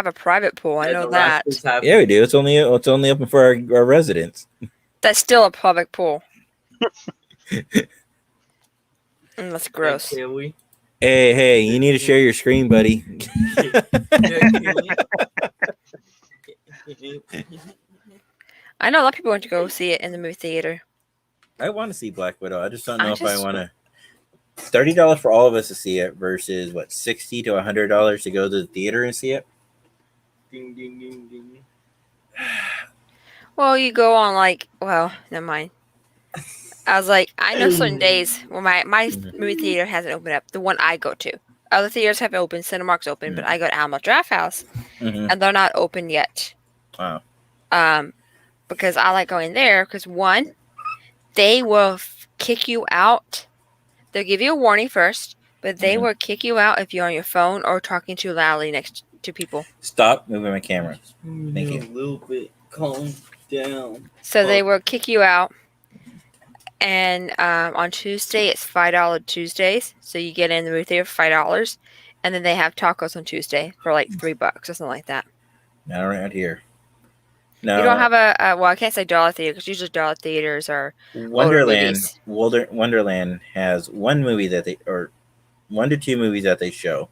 a private pool. I Yeah, know the that. rapture's happening. Yeah, we do. It's only open for our residents. That's still a public pool. That's gross. Hey, can we? Hey, you need to share your screen, buddy. Yeah, can we? I know a lot of people want to go see it in the movie theater. I want to see Black Widow. I just don't I know if I just- want to. $30 for all of us to see it versus what, $60 to $100 to go to the theater and see it. Ding, ding, ding, ding. Well, you go on never mind. I was like, I know certain days when my Mhm. movie theater hasn't opened up. The one I go to, other theaters have opened. Cinemark's open, but I go to Alamo Draft House, Mhm. and they're not open yet. Wow. Because I like going there because one, they will kick you out. They'll give you a warning first, but they Mhm. will kick you out if you're on your phone or talking too loudly next to people. Stop moving my camera. Thank you. A little bit. Calm down. So they will kick you out. And on Tuesday, it's $5 Tuesdays. So you get in the movie theater for $5. And then they have tacos on Tuesday for like $3 or something like that. Not around here. No. You don't have well, I can't say dollar theater because usually dollar theaters are Wonderland. movies. Wonderland has one to two movies that they show,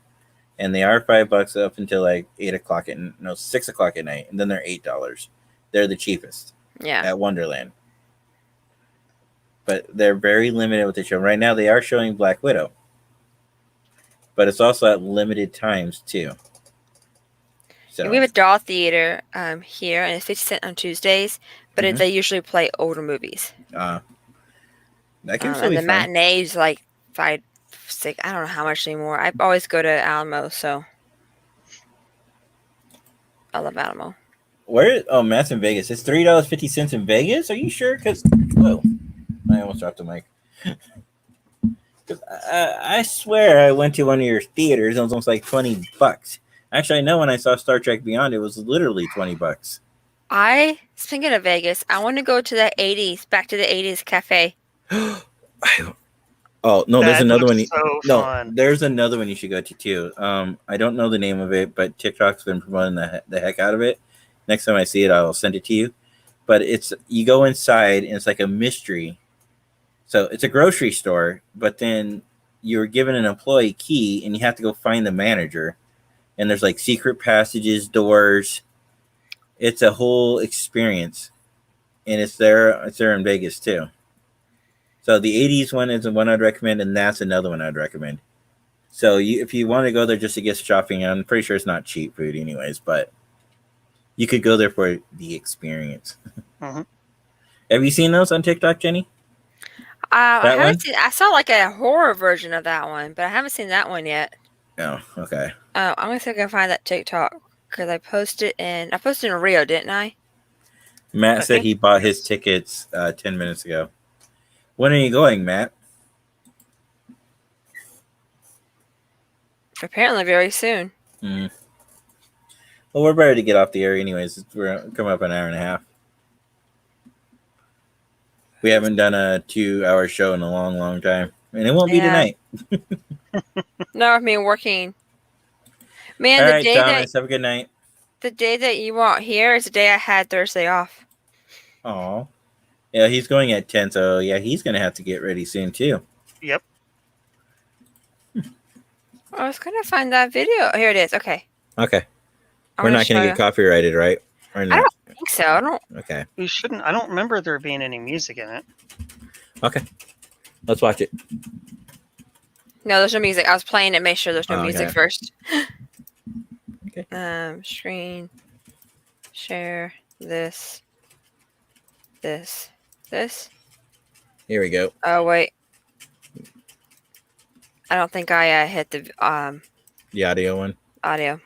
and they are $5 up until like 6 o'clock at night, and then they're $8. They're the cheapest yeah. at Wonderland, but they're very limited with the show. Right now, they are showing Black Widow, but it's also at limited times too. So We have a dollar theater here, and it's 50 cents on Tuesdays, but Mhm. they usually play older movies. that can still And be the fun. matinee is like 5, 6. I don't know how much anymore. I always go to Alamo, so I love Alamo. Where? Oh, Matt's in Vegas. It's $3.50 in Vegas. Are you sure? Because whoa, I almost dropped the mic. 'Cause I swear I went to one of your theaters. It was almost like $20. Actually, I know when I saw Star Trek Beyond, it was literally $20. Speaking of Vegas, I want to go to the 80s, back to the 80s cafe. Oh no, there's That another looks one. so No, fun. there's another one you should go to too. I don't know the name of it, but TikTok's been promoting the heck out of it. Next time I see it, I'll send it to you. But you go inside and it's like a mystery. So it's a grocery store, but then you're given an employee key and you have to go find the manager. And there's like secret passages, doors. It's a whole experience, and it's there in Vegas too. So the 80s one is the one I'd recommend, and that's another one I'd recommend. So if you want to go there just to get shopping, I'm pretty sure it's not cheap food anyways, but you could go there for the experience. Mhm. Have you seen those on TikTok, Jenny? I That one? haven't seen. I saw like a horror version of that one, but I haven't seen that one yet. Oh, okay. I'm gonna see if I can find that TikTok because I posted in Rio, didn't I? Matt I said think- he bought his tickets 10 minutes ago. When are you going, Matt? Apparently, very soon. Mm. Well, we're ready to get off the air anyways. We're coming up an hour and a half. We haven't done a 2-hour show in a long, long time. And it won't be Yeah. tonight. No, I mean working. Man, All the right, day Thomas. Have a good night. that you weren't here is the day I had Thursday off. Aw. Yeah, he's going at 10, so yeah, he's going to have to get ready soon, too. Yep. I was gonna find that video. Here it is. Okay. Okay. I'm We're gonna not going show to you. get copyrighted, right? Or I not? don't think so. I don't. Okay. We shouldn't. I don't remember there being any music in it. Okay. Let's watch it. No, there's no music. I was playing it. Make sure there's no Oh, music okay. first. Okay. Screen share this. Here we go. Oh wait. I don't think I hit the The audio one. audio.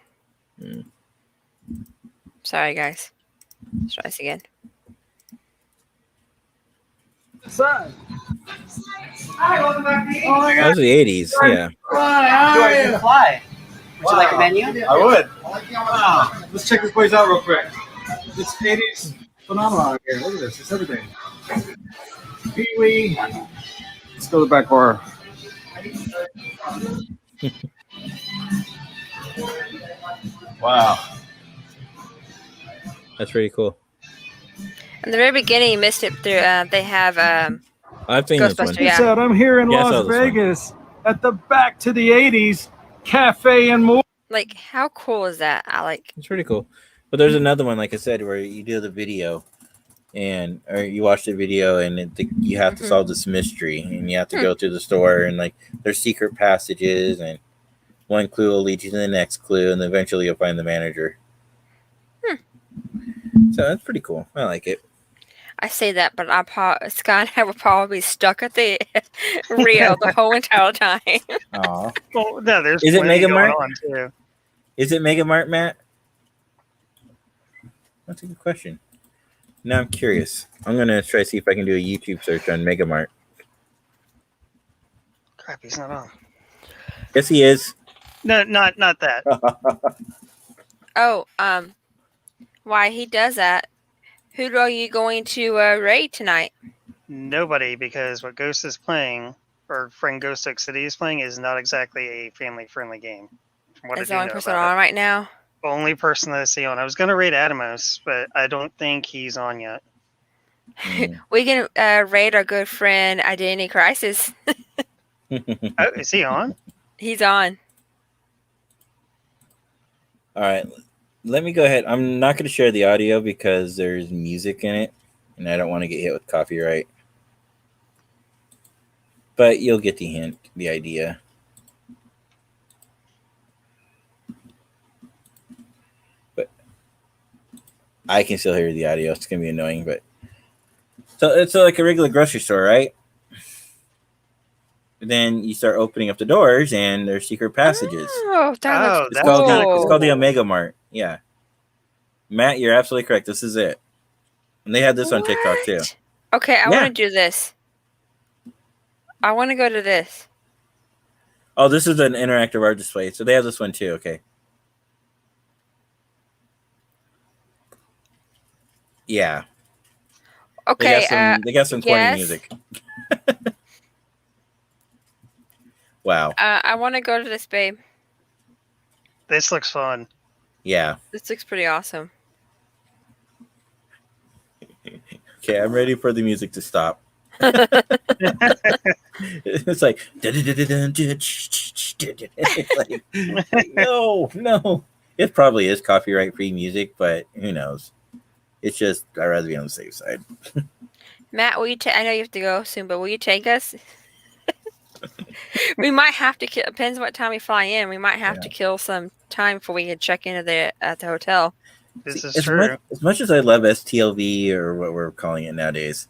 Mm. Sorry, guys. Let's try this again. Son. That was the 80s. Yeah. Fly. Would you like a menu? I would. Wow. Let's check this place out real quick. This 80s phenomenon here. Look at this. It's everything. Pee-wee. Let's go to the back bar. Wow. That's pretty cool. In the very beginning, you missed it. Through they have I've seen this one. Ghostbuster. Yeah. Said, I'm here in Yeah, I saw Las this one. Vegas at the Back to the 80s Cafe and More. Like, how cool is that? I like. It's pretty cool. But there's another one, like I said, where you do the video, or you watch the video, and you have to Mhm. solve this mystery, and you have to go through the store, and like there's secret passages, and one clue will lead you to the next clue, and eventually you'll find the manager. So that's pretty cool. I like it. I say that, but Scott and I were probably stuck at the Rio the whole entire time. Aw. Well, no, there's Is it plenty Mega going Mart? on, too. Is it Mega Mart, Matt? That's a good question. Now I'm curious. I'm gonna try to see if I can do a YouTube search on Mega Mart. Crap, he's not on. Yes, he is. No, not that. Oh, why he does that? Who are you going to raid tonight? Nobody, because what Ghost is playing, or friend Ghost City is playing, is not exactly a family-friendly game. From what Is I the do only know person about on right now? it. Only person that I see on. I was going to raid Atomos, but I don't think he's on yet. Mm. We can raid our good friend Identity Crisis. Oh, is he on? He's on. All right, let me go ahead. I'm not going to share the audio because there's music in it, and I don't want to get hit with copyright. But you'll get the hint, the idea. But I can still hear the audio. It's going to be annoying, but so it's like a regular grocery store, right? Then you start opening up the doors, and there's secret passages. Oh, that Oh, looks It's that's called, kinda it's cool. called the Omega Mart. Yeah. Matt, you're absolutely correct. This is it. And they had this on TikTok too. What? Okay, I Yeah. want to do this. I want to go to this. Oh, this is an interactive art display. So they have this one too. Okay. Yeah. Okay, They got some corny yes. music. Wow. I want to go to this, babe. This looks fun. Yeah. This looks pretty awesome. Okay, I'm ready for the music to stop. It's like, like, no. It probably is copyright free music, but who knows? It's just I'd rather be on the safe side. Matt, will you I know you have to go soon, but will you take us? We might have to kill. Depends what time we fly in. We might have to kill some time before we can check into at the hotel. This is as true. much as I love STLV or what we're calling it nowadays,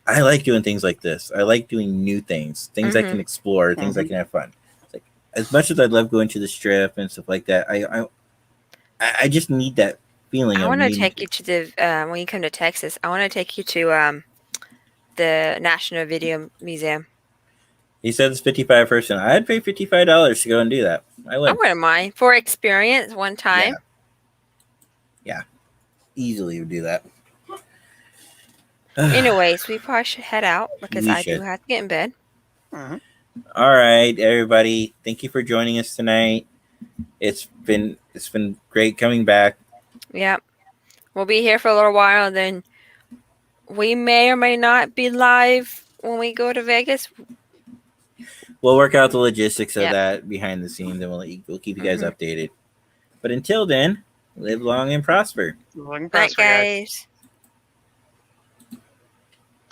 I like doing things like this. I like doing new things, things I can explore, things I can have fun. It's like, as much as I love going to the strip and stuff like that, I just need that feeling. I want to take you to the when you come to Texas. I want to take you to the National Video Museum. He said it's $55 person. I'd pay $55 to go and do that. I would. I wouldn't mind for experience one time. Yeah. Easily would do that. Anyways, we probably should head out because We I should. do have to get in bed. Mhm. All right, everybody. Thank you for joining us tonight. It's been great coming back. Yep. We'll be here for a little while, then we may or may not be live when we go to Vegas. We'll work out the logistics of Yep. that behind the scenes, and we'll keep you guys updated. But until then, live long and prosper. Looking Night, prosper, guys. guys.